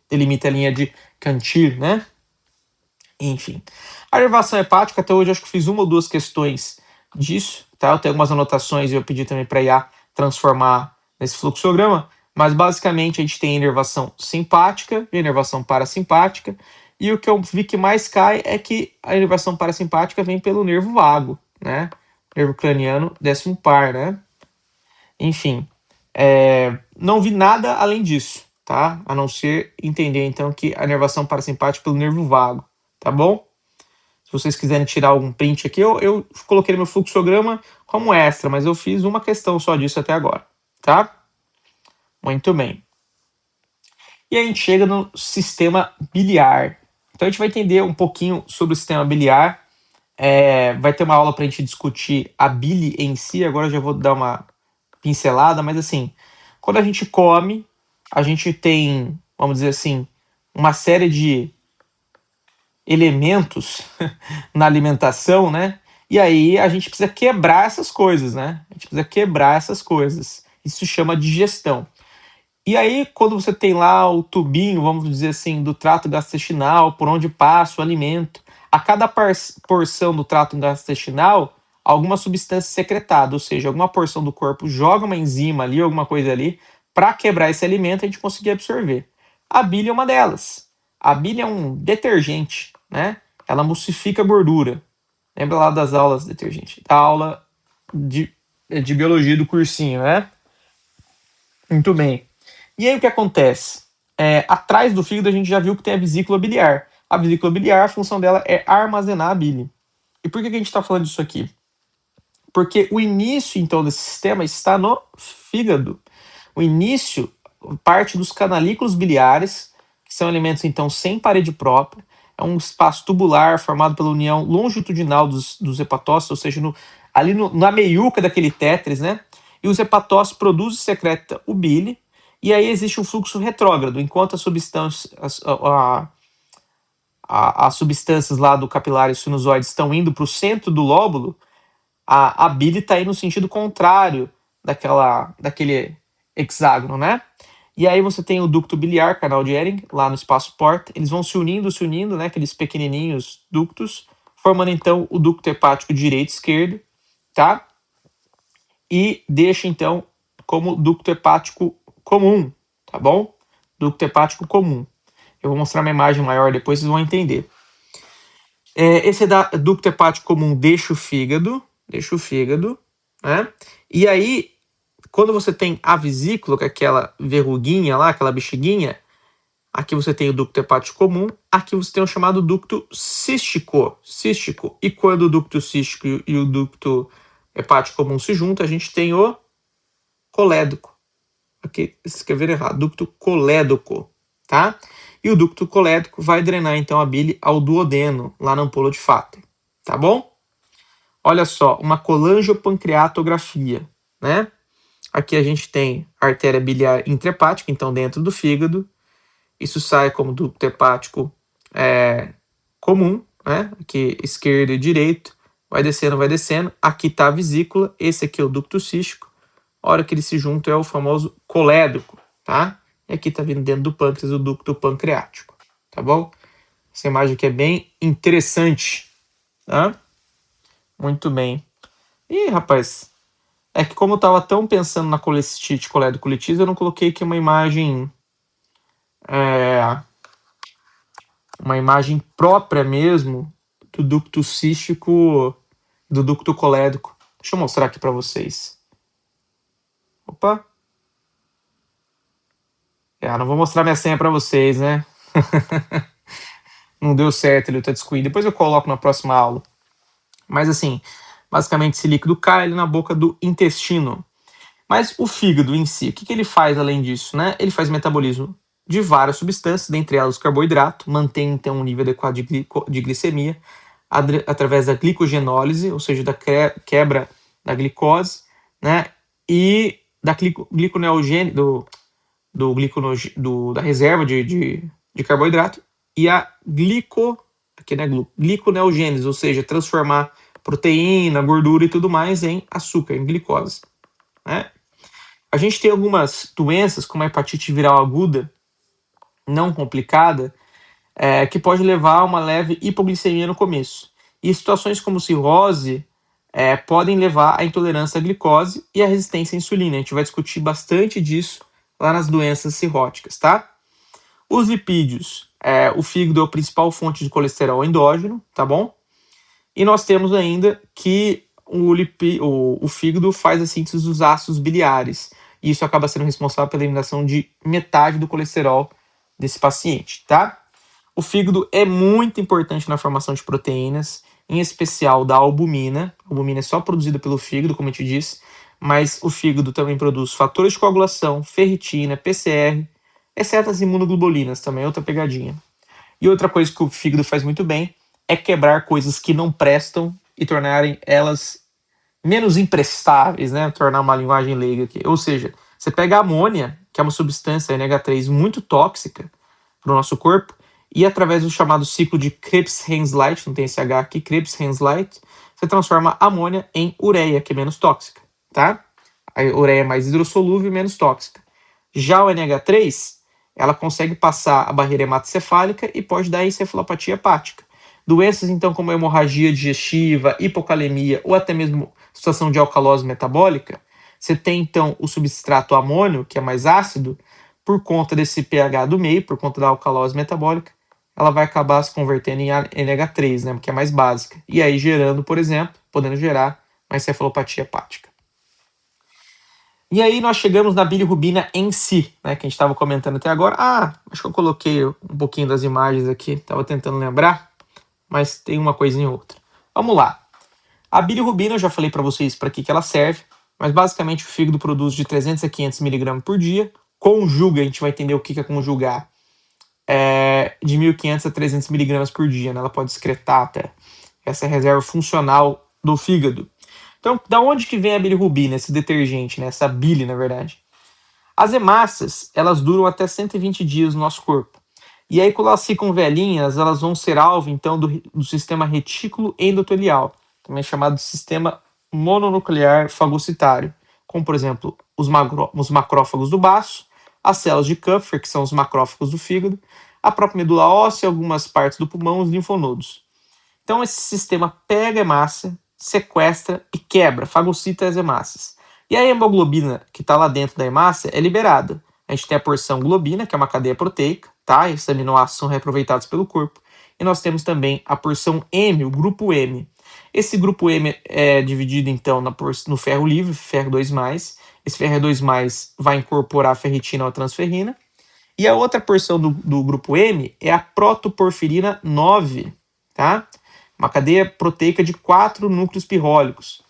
delimita a linha de Cantir, né? Enfim. A inervação hepática, até hoje, acho que fiz uma ou duas questões disso, tá? Eu tenho algumas anotações e eu pedi também para a IA transformar nesse fluxograma, mas basicamente a gente tem a inervação simpática e a inervação parasimpática, e o que eu vi que mais cai é que a inervação parasimpática vem pelo nervo vago, né? Nervo craniano décimo par, né? Enfim, não vi nada além disso, tá? A não ser entender, então, que a inervação parasimpática pelo nervo vago, tá bom? Se vocês quiserem tirar algum print aqui, eu coloquei no meu fluxograma como extra, mas eu fiz uma questão só disso até agora, tá? Muito bem. E aí a gente chega no sistema biliar. Então a gente vai entender um pouquinho sobre o sistema biliar. Vai ter uma aula para a gente discutir a bile em si, agora eu já vou dar uma pincelada, mas assim, quando a gente come, a gente tem, vamos dizer assim, uma série de elementos na alimentação, né? E aí a gente precisa quebrar essas coisas, né? A gente precisa quebrar essas coisas. Isso se chama digestão. E aí, quando você tem lá o tubinho, vamos dizer assim, do trato gastrointestinal, por onde passa o alimento, a cada porção do trato gastrointestinal, alguma substância secretada, ou seja, alguma porção do corpo joga uma enzima ali, alguma coisa ali, para quebrar esse alimento e a gente conseguir absorver. A bile é uma delas. A bile é um detergente, né? Ela emulsifica a gordura. Lembra lá das aulas de detergente? Da aula de biologia do cursinho, né? Muito bem. E aí o que acontece? Atrás do fígado a gente já viu que tem a vesícula biliar. A vesícula biliar, a função dela é armazenar a bile. E por que a gente está falando disso aqui? Porque o início, então, desse sistema está no fígado. O início parte dos canalículos biliares, que são elementos, então, sem parede própria. É um espaço tubular formado pela união longitudinal dos hepatócitos, ou seja, ali na meiuca daquele tétris, né? E os hepatócitos produzem e secretam o bile, e aí existe um fluxo retrógrado, enquanto as substâncias lá do capilar e sinusoide estão indo para o centro do lóbulo, a bile está indo no sentido contrário daquele hexágono, né? E aí você tem o ducto biliar, canal de Ehring, lá no espaço porta. Eles vão se unindo, né? Aqueles pequenininhos ductos, formando então o ducto hepático direito e esquerdo, tá? E deixa então como ducto hepático comum, tá bom? Ducto hepático comum. Eu vou mostrar uma imagem maior depois, vocês vão entender. Esse ducto hepático comum deixa o fígado, né? E aí, quando você tem a vesícula, que é aquela verruguinha lá, aquela bexiguinha, aqui você tem o ducto hepático comum, aqui você tem o chamado ducto cístico. E quando o ducto cístico e o ducto hepático comum se juntam, a gente tem o colédoco. Aqui escrever errado, ducto colédoco, tá? E o ducto colédoco vai drenar então a bile ao duodeno, lá na ampola de Vater, tá bom? Olha só, uma colangiopancreatografia, né? Aqui a gente tem a artéria biliar intrahepática, então dentro do fígado. Isso sai como ducto hepático comum, né? Aqui esquerdo e direito, vai descendo, vai descendo. Aqui está a vesícula, esse aqui é o ducto cístico. A hora que eles se juntam é o famoso colédoco, tá? E aqui está vindo dentro do pâncreas o ducto pancreático, tá bom? Essa imagem aqui é bem interessante, tá? Muito bem. Ih, rapaz, é que como eu estava tão pensando na colecistite, colédocolitise, eu não coloquei aqui uma imagem própria mesmo do ducto cístico, do ducto colédoco. Deixa eu mostrar aqui para vocês. Opa. Não vou mostrar minha senha para vocês, né? Não deu certo, ele tá descuido. Depois eu coloco na próxima aula. Mas assim, basicamente esse líquido cai ali na boca do intestino. Mas o fígado em si, o que ele faz além disso, né? Ele faz metabolismo de várias substâncias, dentre elas o carboidrato, mantém então um nível adequado de glicemia através da glicogenólise, ou seja, da quebra da glicose, né? E da gliconeogênese, da reserva de carboidrato, e a gliconeogênese, ou seja, transformar proteína, gordura e tudo mais em açúcar, em glicose, né? A gente tem algumas doenças, como a hepatite viral aguda, não complicada, que pode levar a uma leve hipoglicemia no começo. E situações como cirrose podem levar à intolerância à glicose e à resistência à insulina. A gente vai discutir bastante disso lá nas doenças cirróticas, tá? Os lipídios, o fígado é a principal fonte de colesterol endógeno, tá bom? E nós temos ainda que o fígado faz a síntese dos ácidos biliares. E isso acaba sendo responsável pela eliminação de metade do colesterol desse paciente, tá? O fígado é muito importante na formação de proteínas, em especial da albumina. A albumina é só produzida pelo fígado, como eu te disse, mas o fígado também produz fatores de coagulação, ferritina, PCR, exceto as imunoglobulinas, também outra pegadinha. E outra coisa que o fígado faz muito bem é quebrar coisas que não prestam e tornarem elas menos imprestáveis, né? Tornar uma linguagem leiga aqui. Ou seja, você pega a amônia, que é uma substância NH3 muito tóxica para o nosso corpo, e através do chamado ciclo de Krebs-Hensleit, não tem esse H aqui, Krebs-Hensleit, você transforma a amônia em ureia, que é menos tóxica, tá? A ureia é mais hidrossolúvel e menos tóxica. Já o NH3, ela consegue passar a barreira hematocefálica e pode dar encefalopatia hepática. Doenças, então, como a hemorragia digestiva, hipocalemia ou até mesmo situação de alcalose metabólica, você tem, então, o substrato amônio, que é mais ácido, por conta desse pH do meio, por conta da alcalose metabólica, ela vai acabar se convertendo em NH3, né, que é mais básica. E aí gerando, por exemplo, podendo gerar uma encefalopatia hepática. E aí nós chegamos na bilirrubina em si, né, que a gente estava comentando até agora. Acho que eu coloquei um pouquinho das imagens aqui, estava tentando lembrar, mas tem uma coisinha ou outra. Vamos lá. A bilirrubina, eu já falei para vocês para que ela serve, mas basicamente o fígado produz de 300 a 500 mg por dia, conjuga, a gente vai entender o que é conjugar, de 1.500 a 300 mg por dia, né? Ela pode excretar até. Essa é a reserva funcional do fígado. Então, da onde que vem a bilirrubina, esse detergente, né? Essa bile, na verdade? As hemácias, elas duram até 120 dias no nosso corpo. E aí, quando elas ficam velhinhas, elas vão ser alvo, então, do sistema retículo endotelial, também chamado de sistema mononuclear fagocitário, como por exemplo os macrófagos do baço, as células de Kupffer, que são os macrófagos do fígado, a própria medula óssea, algumas partes do pulmão, os linfonodos. Então esse sistema pega a hemácia, sequestra e quebra, fagocita as hemácias. E a hemoglobina que está lá dentro da hemácia é liberada. A gente tem a porção globina, que é uma cadeia proteica, tá? Esses aminoácidos são reaproveitados pelo corpo. E nós temos também a porção M, o grupo M. Esse grupo M é dividido então no ferro livre, ferro 2+. Esse ferro 2+, vai incorporar a ferritina ou a transferrina. E a outra porção do grupo M é a protoporfirina 9, tá? Uma cadeia proteica de 4 núcleos pirrólicos.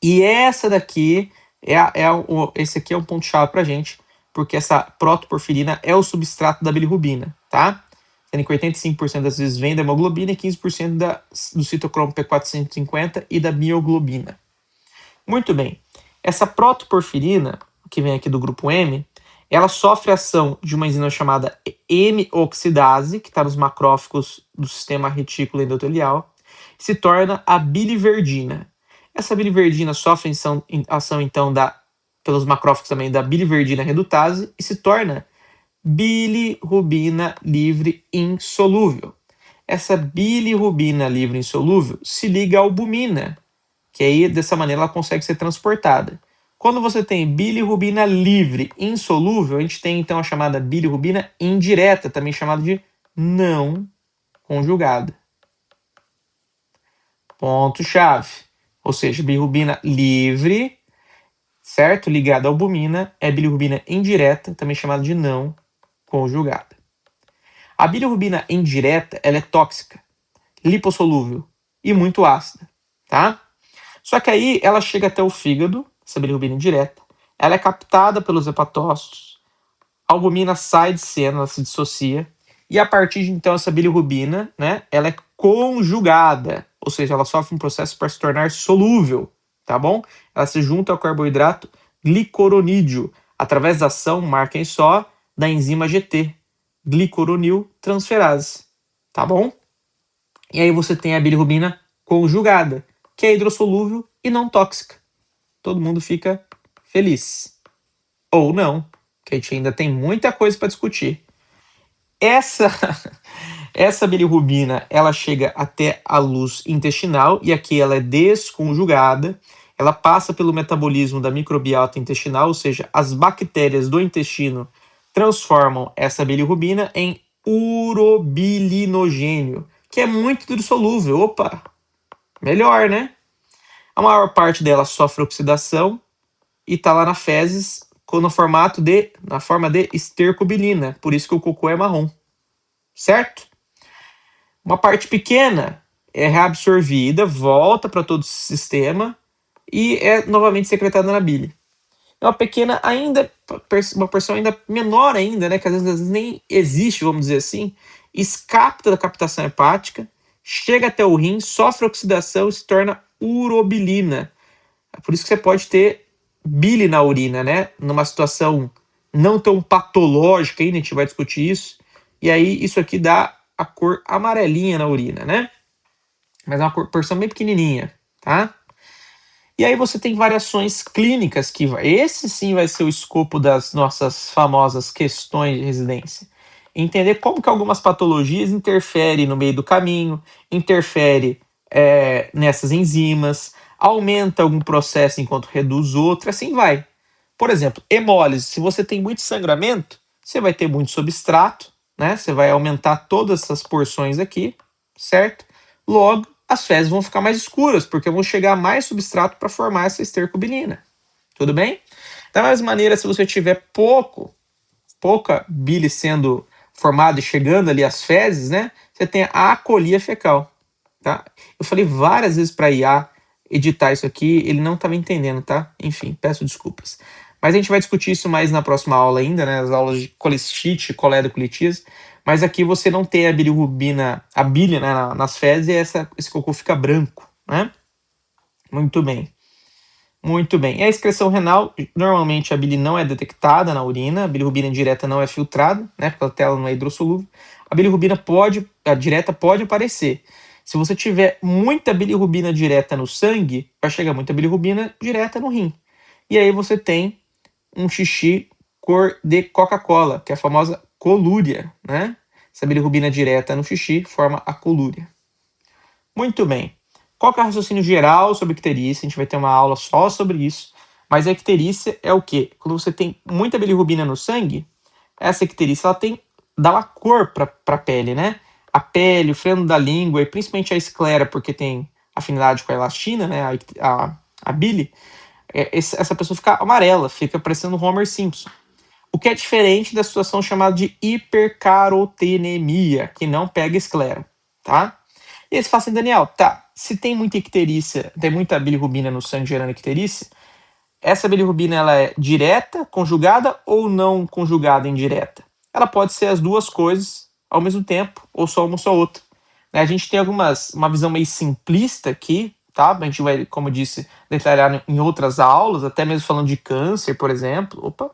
E essa daqui esse aqui é um ponto-chave pra gente, porque essa protoporfirina é o substrato da bilirrubina, tá? Sendo que 85% das vezes vem da hemoglobina e 15% do citocromo P450 e da mioglobina. Muito bem. Essa protoporfirina, que vem aqui do grupo M, ela sofre a ação de uma enzima chamada M-oxidase, que está nos macrófagos do sistema retículo endotelial, se torna a biliverdina. Essa biliverdina sofre ação então pelos macrófagos também da biliverdina redutase e se torna bilirrubina livre insolúvel. Essa bilirrubina livre insolúvel se liga à albumina, que aí dessa maneira ela consegue ser transportada. Quando você tem bilirrubina livre insolúvel, a gente tem então a chamada bilirrubina indireta, também chamada de não conjugada. Ponto-chave. Ou seja, bilirrubina livre, certo? Ligada à albumina, é bilirrubina indireta, também chamada de não conjugada. A bilirrubina indireta, ela é tóxica, lipossolúvel e muito ácida, tá? Só que aí ela chega até o fígado, essa bilirrubina indireta, ela é captada pelos hepatócitos, a albumina sai de cena, ela se dissocia, e a partir de então essa bilirrubina, né, ela é conjugada, ou seja, ela sofre um processo para se tornar solúvel, tá bom? Ela se junta ao carboidrato glicoronídeo, através da ação, marquem só, da enzima GT, glicoronil transferase, tá bom? E aí você tem a bilirrubina conjugada, que é hidrossolúvel e não tóxica. Todo mundo fica feliz. Ou não, que a gente ainda tem muita coisa para discutir. Essa bilirrubina, ela chega até a luz intestinal e aqui ela é desconjugada. Ela passa pelo metabolismo da microbiota intestinal, ou seja, as bactérias do intestino transformam essa bilirrubina em urobilinogênio, que é muito hidrossolúvel. Opa, melhor, né? A maior parte dela sofre oxidação e está lá na fezes na forma de estercobilina, por isso que o cocô é marrom, certo? Uma parte pequena é reabsorvida, volta para todo o sistema e é novamente secretada na bile. Uma pequena ainda, uma porção ainda menor ainda, né, que às vezes nem existe, vamos dizer assim, escapa da captação hepática, chega até o rim, sofre oxidação e se torna urobilina. É por isso que você pode ter bile na urina, né? Numa situação não tão patológica ainda, a gente vai discutir isso. E aí isso aqui dá a cor amarelinha na urina, né? Mas é uma porção bem pequenininha, tá? E aí você tem variações clínicas que esse sim vai ser o escopo das nossas famosas questões de residência. Entender como que algumas patologias interferem no meio do caminho, interfere nessas enzimas, aumenta algum processo enquanto reduz outro, assim vai. Por exemplo, hemólise. Se você tem muito sangramento, você vai ter muito substrato, né? Você vai aumentar todas essas porções aqui, certo? Logo, as fezes vão ficar mais escuras, porque vão chegar mais substrato para formar essa estercobilina. Tudo bem? Da mesma maneira, se você tiver pouca bile sendo formada e chegando ali às fezes, né? Você tem a acolia fecal, tá? Eu falei várias vezes para IA editar isso aqui, ele não estava entendendo, tá? Enfim, peço desculpas. Mas a gente vai discutir isso mais na próxima aula ainda, né? As aulas de colestite, coledocolitíase. Mas aqui você não tem a bilirrubina, a bile, né, nas fezes, e esse cocô fica branco, né? Muito bem. Muito bem. E a excreção renal, normalmente a bile não é detectada na urina, a bilirrubina indireta não é filtrada, né? Porque ela não é hidrossolúvel. A bilirrubina direta pode aparecer. Se você tiver muita bilirrubina direta no sangue, vai chegar muita bilirrubina direta no rim. E aí você tem um xixi cor de Coca-Cola, que é a famosa colúria, né? Essa bilirrubina direta no xixi forma a colúria. Muito bem. Qual que é o raciocínio geral sobre icterícia? A gente vai ter uma aula só sobre isso. Mas a icterícia é o quê? Quando você tem muita bilirrubina no sangue, essa icterícia ela dá uma cor para a pele, né? A pele, o freno da língua e principalmente a esclera, porque tem afinidade com a elastina, né? A bile, essa pessoa fica amarela, fica parecendo Homer Simpson. O que é diferente da situação chamada de hipercarotenemia, que não pega esclera, tá? E aí você fala assim, Daniel, tá, se tem muita icterícia, tem muita bilirrubina no sangue gerando icterícia, essa bilirrubina ela é direta, conjugada ou não conjugada indireta? Ela pode ser as duas coisas ao mesmo tempo, ou só uma ou só outra. Né? A gente tem uma visão meio simplista aqui, tá? A gente vai, como eu disse, detalhar em outras aulas, até mesmo falando de câncer, por exemplo. Opa!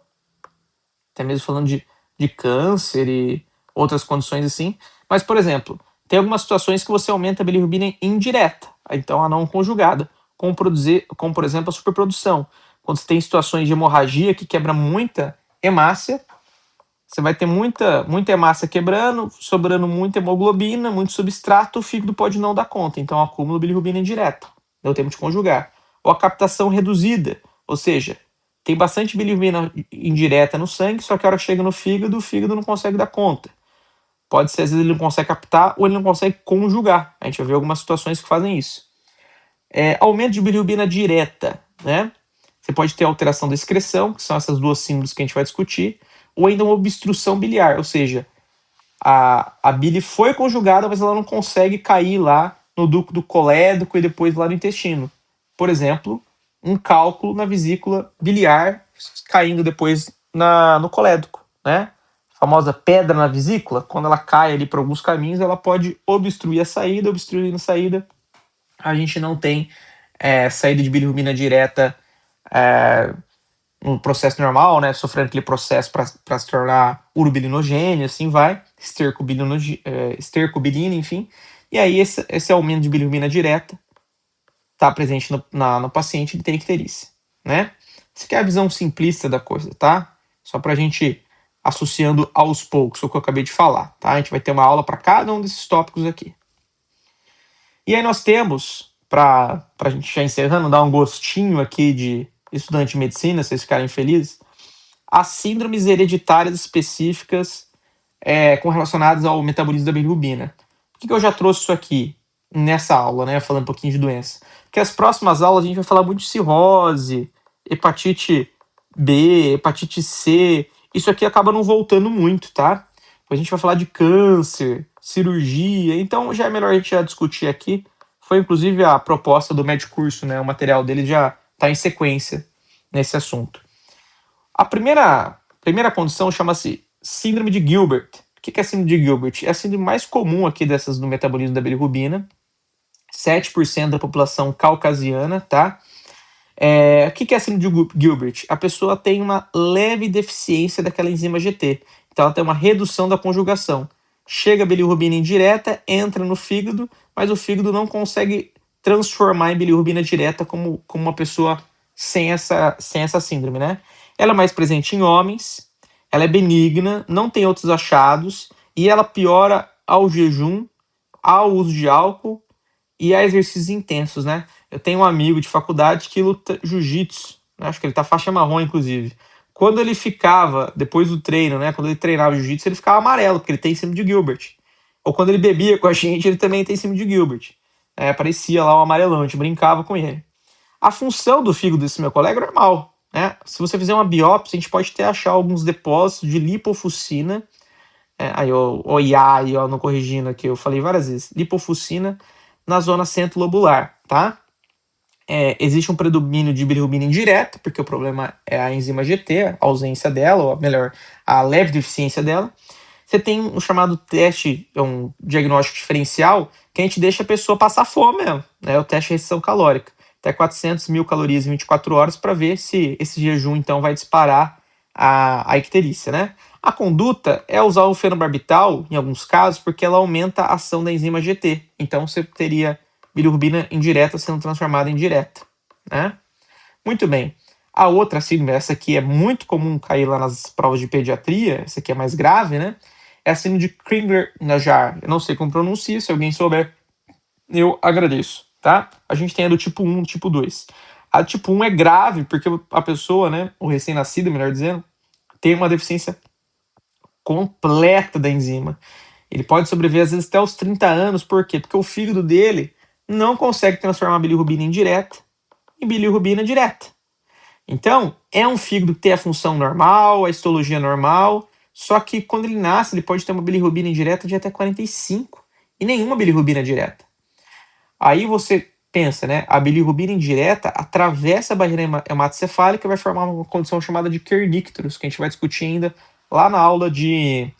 Até mesmo falando de câncer e outras condições assim. Mas, por exemplo, tem algumas situações que você aumenta a bilirrubina indireta, então a não conjugada, como por exemplo, a superprodução. Quando você tem situações de hemorragia que quebra muita hemácia, você vai ter muita hemácia quebrando, sobrando muita hemoglobina, muito substrato, o fígado pode não dar conta. Então, acúmulo de bilirrubina indireta, deu tempo de conjugar. Ou a captação reduzida, ou seja, tem bastante bilirrubina indireta no sangue, só que a hora que chega no fígado, o fígado não consegue dar conta. Pode ser, às vezes, ele não consegue captar ou ele não consegue conjugar. A gente vai ver algumas situações que fazem isso. Aumento de bilirrubina direta, né? Você pode ter alteração da excreção, que são essas duas síndromes que a gente vai discutir, ou ainda uma obstrução biliar, ou seja, a bile foi conjugada, mas ela não consegue cair lá no ducto colédoco e depois lá no intestino. Por exemplo, um cálculo na vesícula biliar caindo depois no colédoco, né? A famosa pedra na vesícula, quando ela cai ali por alguns caminhos, ela pode obstruir a saída, obstruindo a saída, a gente não tem saída de bilirrubina direta no processo normal, né, sofrendo aquele processo para se tornar urobilinogênio, assim vai, estercobilina, enfim. E aí esse aumento de bilirrubina direta está presente no paciente, ele tem icterícia, né? Essa aqui é a visão simplista da coisa, tá? Só para a gente associando aos poucos o que eu acabei de falar, tá? A gente vai ter uma aula para cada um desses tópicos aqui. E aí nós temos, para a gente já encerrando, dar um gostinho aqui de estudante de medicina, vocês ficarem felizes, as síndromes hereditárias específicas com relacionadas ao metabolismo da bilirrubina. Por que eu já trouxe isso aqui nessa aula, né? Falando um pouquinho de doença. Porque as próximas aulas a gente vai falar muito de cirrose, hepatite B, hepatite C. Isso aqui acaba não voltando muito, tá? A gente vai falar de câncer, cirurgia, então já é melhor a gente já discutir aqui. Foi inclusive a proposta do Medcurso, né? O material dele já está em sequência nesse assunto. A primeira condição chama-se síndrome de Gilbert. O que é a síndrome de Gilbert? É a síndrome mais comum aqui dessas do metabolismo da bilirrubina. 7% da população caucasiana, tá? O que é a síndrome de Gilbert? A pessoa tem uma leve deficiência daquela enzima GT. Então ela tem uma redução da conjugação. Chega a bilirrubina indireta, entra no fígado, mas o fígado não consegue transformar em bilirrubina direta como uma pessoa sem essa síndrome, né? Ela é mais presente em homens, ela é benigna, não tem outros achados e ela piora ao jejum, ao uso de álcool e a exercícios intensos, né? Eu tenho um amigo de faculdade que luta jiu-jitsu, né? Acho que ele tá faixa marrom, inclusive. Quando ele ficava, depois do treino, né? Quando ele treinava jiu-jitsu, ele ficava amarelo, porque ele tem síndrome de Gilbert. Ou quando ele bebia com a gente, ele também tem síndrome de Gilbert. Aparecia lá um amarelão, a gente brincava com ele. A função do fígado desse meu colega é normal, né? Se você fizer uma biópsia, a gente pode até achar alguns depósitos de lipofuscina. Aí, ó, não corrigindo aqui, eu falei várias vezes. Lipofuscina na zona centro-lobular, tá? Existe um predomínio de bilirrubina indireta, porque o problema é a enzima GT, a ausência dela, ou melhor, a leve deficiência dela. Você tem um chamado teste, um diagnóstico diferencial, que a gente deixa a pessoa passar fome mesmo, né? O teste de restrição calórica. Até 400 mil calorias em 24 horas para ver se esse jejum, então, vai disparar a icterícia, né? A conduta é usar o fenobarbital, em alguns casos, porque ela aumenta a ação da enzima GT. Então, você teria bilirrubina indireta sendo transformada em direta, né? Muito bem. A outra síndrome, essa aqui é muito comum cair lá nas provas de pediatria, essa aqui é mais grave, né? É a síndrome de Crigler-Najjar. Eu não sei como pronuncia, se alguém souber, eu agradeço, tá? A gente tem a do tipo 1 e do tipo 2. A do tipo 1 é grave porque a pessoa, né, o recém-nascido, melhor dizendo, tem uma deficiência completa da enzima. Ele pode sobreviver às vezes até os 30 anos, por quê? Porque o fígado dele não consegue transformar a bilirrubina indireta em bilirrubina direta. Então, é um fígado que tem a função normal, a histologia normal, só que quando ele nasce, ele pode ter uma bilirrubina indireta de até 45 e nenhuma bilirrubina direta. Aí você pensa, né? A bilirrubina indireta atravessa a barreira hematocefálica e vai formar uma condição chamada de kernicterus, que a gente vai discutir ainda lá na aula de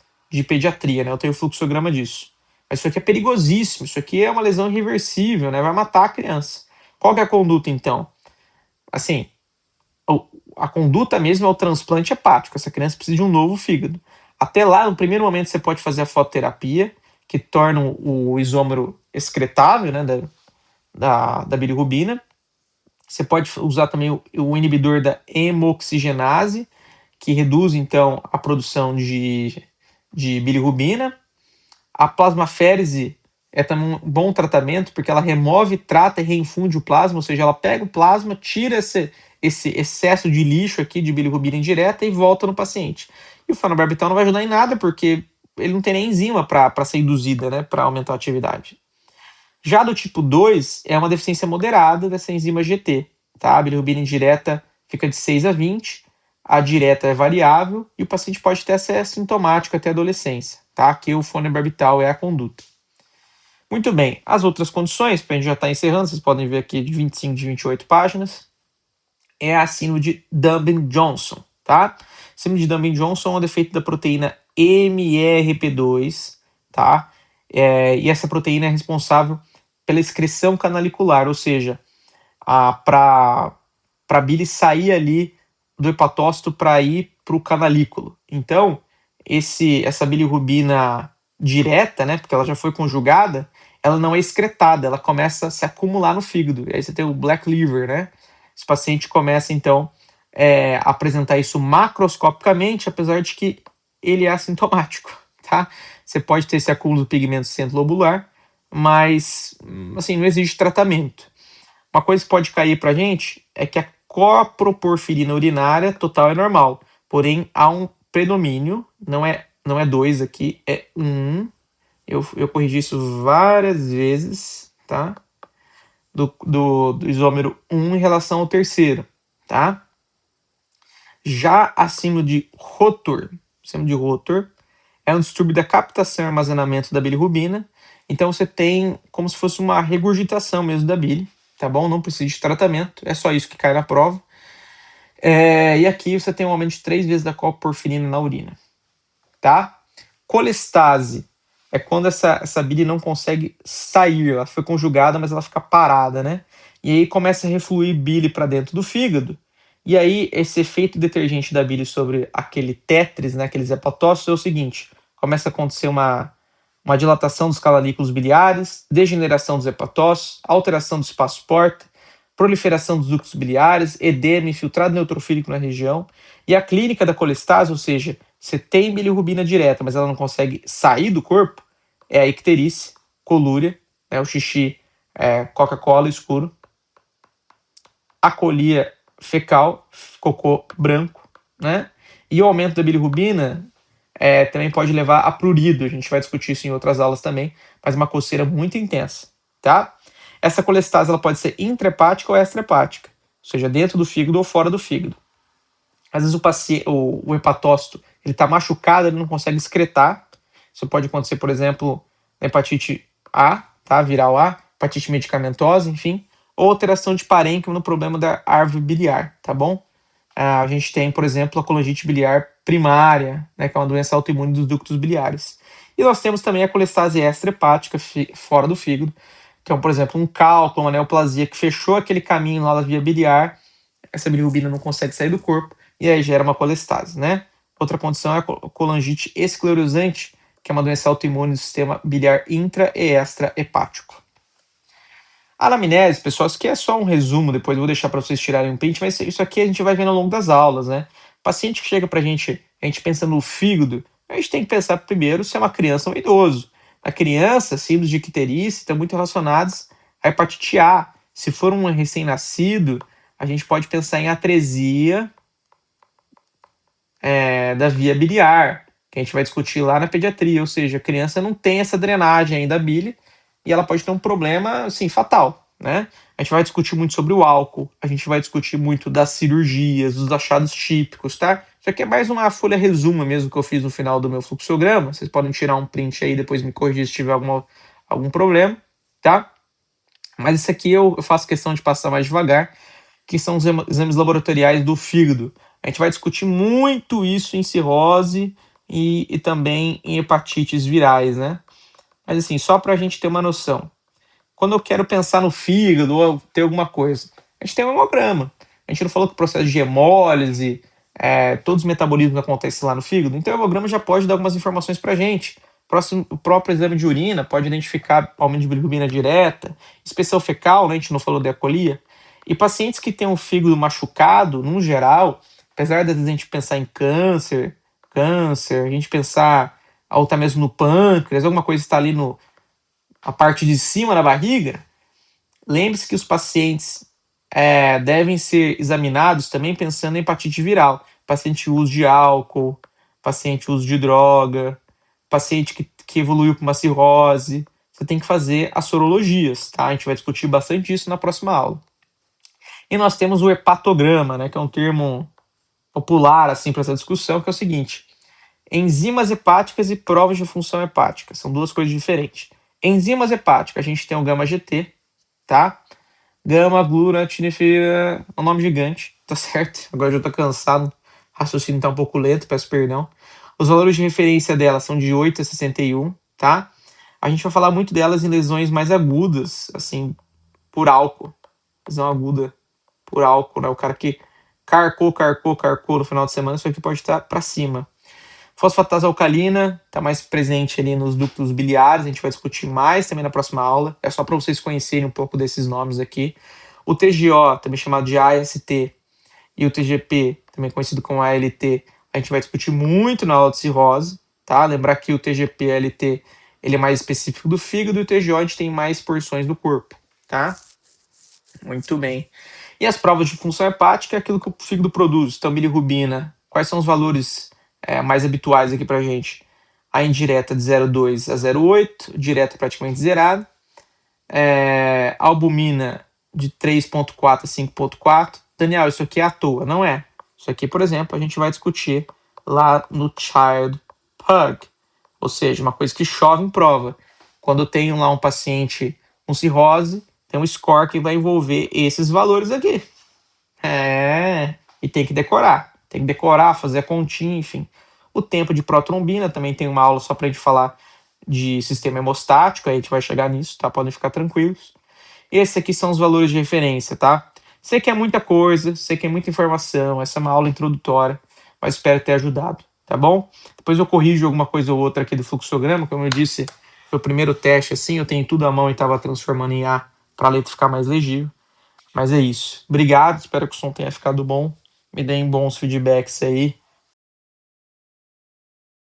pediatria, né? Eu tenho o fluxograma disso. Mas isso aqui é perigosíssimo, isso aqui é uma lesão irreversível, né? Vai matar a criança. Qual que é a conduta, então? Assim, a conduta mesmo é o transplante hepático. Essa criança precisa de um novo fígado. Até lá, no primeiro momento, você pode fazer a fototerapia, que torna o isômero excretável, né, da bilirrubina. Você pode usar também o inibidor da hemoxigenase, que reduz, então, a produção de bilirrubina. A plasmaférese é também um bom tratamento, porque ela remove, trata e reinfunde o plasma, ou seja, ela pega o plasma, tira esse excesso de lixo aqui de bilirrubina indireta e volta no paciente. E o fenobarbital não vai ajudar em nada, porque ele não tem nem enzima para ser induzida, né, para aumentar a atividade. Já do tipo 2 é uma deficiência moderada dessa enzima GT, tá? A bilirrubina indireta fica de 6 a 20, a direta é variável e o paciente pode ter ser assintomático até a adolescência, tá? Aqui o fenobarbital é a conduta. Muito bem, as outras condições, para a gente já estar encerrando, vocês podem ver aqui de 25 de 28 páginas, é a síndrome de Durbin-Johnson, tá? Síndrome de Durbin-Johnson é um defeito da proteína MRP2, tá? E essa proteína é responsável pela excreção canalicular, ou seja, para a bile sair ali do hepatócito para ir para o canalículo. Então, essa bilirrubina direta, né, porque ela já foi conjugada, ela não é excretada, ela começa a se acumular no fígado. E aí você tem o black liver, né? Esse paciente começa, então, a apresentar isso macroscopicamente, apesar de que ele é assintomático, tá? Você pode ter esse acúmulo do pigmento centro-lobular, mas, assim, não existe tratamento. Uma coisa que pode cair pra gente é que a coproporfirina urinária total é normal, porém há um predomínio, não é 2 aqui, é 1. Eu corrigi isso várias vezes, tá? Do isômero 1 em relação ao terceiro, tá? Já acima de Rotor é um distúrbio da captação e armazenamento da bilirrubina, então você tem como se fosse uma regurgitação mesmo da bile, tá bom? Não precisa de tratamento, é só isso que cai na prova. E aqui você tem um aumento de 3 vezes da coporfirina na urina, tá? Colestase é quando essa bile não consegue sair, ela foi conjugada, mas ela fica parada, né? E aí começa a refluir bile para dentro do fígado, e aí esse efeito detergente da bile sobre aquele tétris, né, aqueles hepatócitos, é o seguinte, começa a acontecer uma dilatação dos canalículos biliares, degeneração dos hepatócitos, alteração do espaço porta, proliferação dos ductos biliares, edema, infiltrado neutrofílico na região, e a clínica da colestase, ou seja, você tem bilirrubina direta, mas ela não consegue sair do corpo, é a icterícia, colúria, né, o xixi Coca-Cola escuro, acolia fecal, cocô branco, né? E o aumento da bilirrubina também pode levar a prurido, a gente vai discutir isso em outras aulas também, mas uma coceira muito intensa, tá? Essa colestase ela pode ser intrahepática ou extrahepática, ou seja, dentro do fígado ou fora do fígado. Às vezes o hepatócito ele está machucado, ele não consegue excretar. Isso pode acontecer, por exemplo, na hepatite A, tá? Viral A, hepatite medicamentosa, enfim, ou alteração de parênquima no problema da árvore biliar, tá bom? A gente tem, por exemplo, a colangite biliar primária, né, que é uma doença autoimune dos ductos biliares. E nós temos também a colestase extrahepática fora do fígado, que é, por exemplo, um cálculo, uma neoplasia que fechou aquele caminho lá da via biliar, essa bilirrubina não consegue sair do corpo e aí gera uma colestase, né? Outra condição é a colangite esclerosante, que é uma doença autoimune do sistema biliar intra e extrahepático. A anamnese, pessoal, isso aqui é só um resumo, depois eu vou deixar para vocês tirarem um print, mas isso aqui a gente vai vendo ao longo das aulas, né? Paciente que chega pra gente, a gente pensa no fígado, a gente tem que pensar primeiro se é uma criança ou um idoso. A criança, síndromes de icterícia estão muito relacionados à hepatite A. Se for um recém-nascido, a gente pode pensar em atresia da via biliar, que a gente vai discutir lá na pediatria, ou seja, a criança não tem essa drenagem ainda da bile e ela pode ter um problema, assim, fatal, né? A gente vai discutir muito sobre o álcool, a gente vai discutir muito das cirurgias, dos achados típicos, tá? Isso aqui é mais uma folha resumo mesmo que eu fiz no final do meu fluxograma, vocês podem tirar um print aí, depois me corrigir se tiver algum problema, tá? Mas isso aqui eu faço questão de passar mais devagar, que são os exames laboratoriais do fígado. A gente vai discutir muito isso em cirrose e também em hepatites virais, né? Mas assim, só para a gente ter uma noção. Quando eu quero pensar no fígado ou ter alguma coisa, a gente tem um hemograma. A gente não falou que o processo de hemólise, todos os metabolismos acontecem lá no fígado, então o hemograma já pode dar algumas informações para a gente. O próprio exame de urina pode identificar aumento de bilirrubina direta, inspeção fecal, né, a gente não falou de acolia. E pacientes que têm o fígado machucado, no geral, apesar de a gente pensar em câncer, a gente pensar ou até mesmo no pâncreas, alguma coisa está ali a parte de cima da barriga, lembre-se que os pacientes devem ser examinados também pensando em hepatite viral. Paciente uso de álcool, paciente uso de droga, paciente que evoluiu para uma cirrose. Você tem que fazer as sorologias, tá? A gente vai discutir bastante isso na próxima aula. E nós temos o hepatograma, né, que é um termo popular assim para essa discussão, que é o seguinte: enzimas hepáticas e provas de função hepática. São duas coisas diferentes. Enzimas hepáticas, a gente tem o gama-GT, tá? Gama-glutamina, é um nome gigante, tá certo? Agora eu já tô cansado, o raciocínio tá um pouco lento, peço perdão. Os valores de referência delas são de 8 a 61, tá? A gente vai falar muito delas em lesões mais agudas, assim, por álcool. Lesão aguda por álcool, né? O cara que carcou no final de semana, isso aqui pode estar para cima. Fosfatase alcalina está mais presente ali nos ductos biliares, a gente vai discutir mais também na próxima aula, é só para vocês conhecerem um pouco desses nomes aqui. O TGO, também chamado de AST, e o TGP, também conhecido como ALT, a gente vai discutir muito na aula de cirrose, tá? Lembrar que o TGP ALT ele é mais específico do fígado e o TGO a gente tem mais porções do corpo, tá? Muito bem. E as provas de função hepática é aquilo que o fígado produz, então bilirrubina. Quais são os valores mais habituais aqui pra gente? A indireta de 0,2 a 0,8, direta praticamente zerada. Albumina de 3,4 a 5,4. Daniel, isso aqui é à toa, não é? Isso aqui, por exemplo, a gente vai discutir lá no Child Pug, ou seja, uma coisa que chove em prova. Quando tem lá um paciente com cirrose, tem um score que vai envolver esses valores aqui. E tem que decorar, fazer a continha, enfim. O tempo de protrombina, também tem uma aula só pra gente falar de sistema hemostático, aí a gente vai chegar nisso, tá? Podem ficar tranquilos. Esses aqui são os valores de referência, tá? Sei que é muita coisa, sei que é muita informação, essa é uma aula introdutória, mas espero ter ajudado, tá bom? Depois eu corrijo alguma coisa ou outra aqui do fluxograma, como eu disse, foi o primeiro teste assim, eu tenho tudo à mão e estava transformando em A para a letra ficar mais legível. Mas é isso. Obrigado, espero que o som tenha ficado bom. Me deem bons feedbacks aí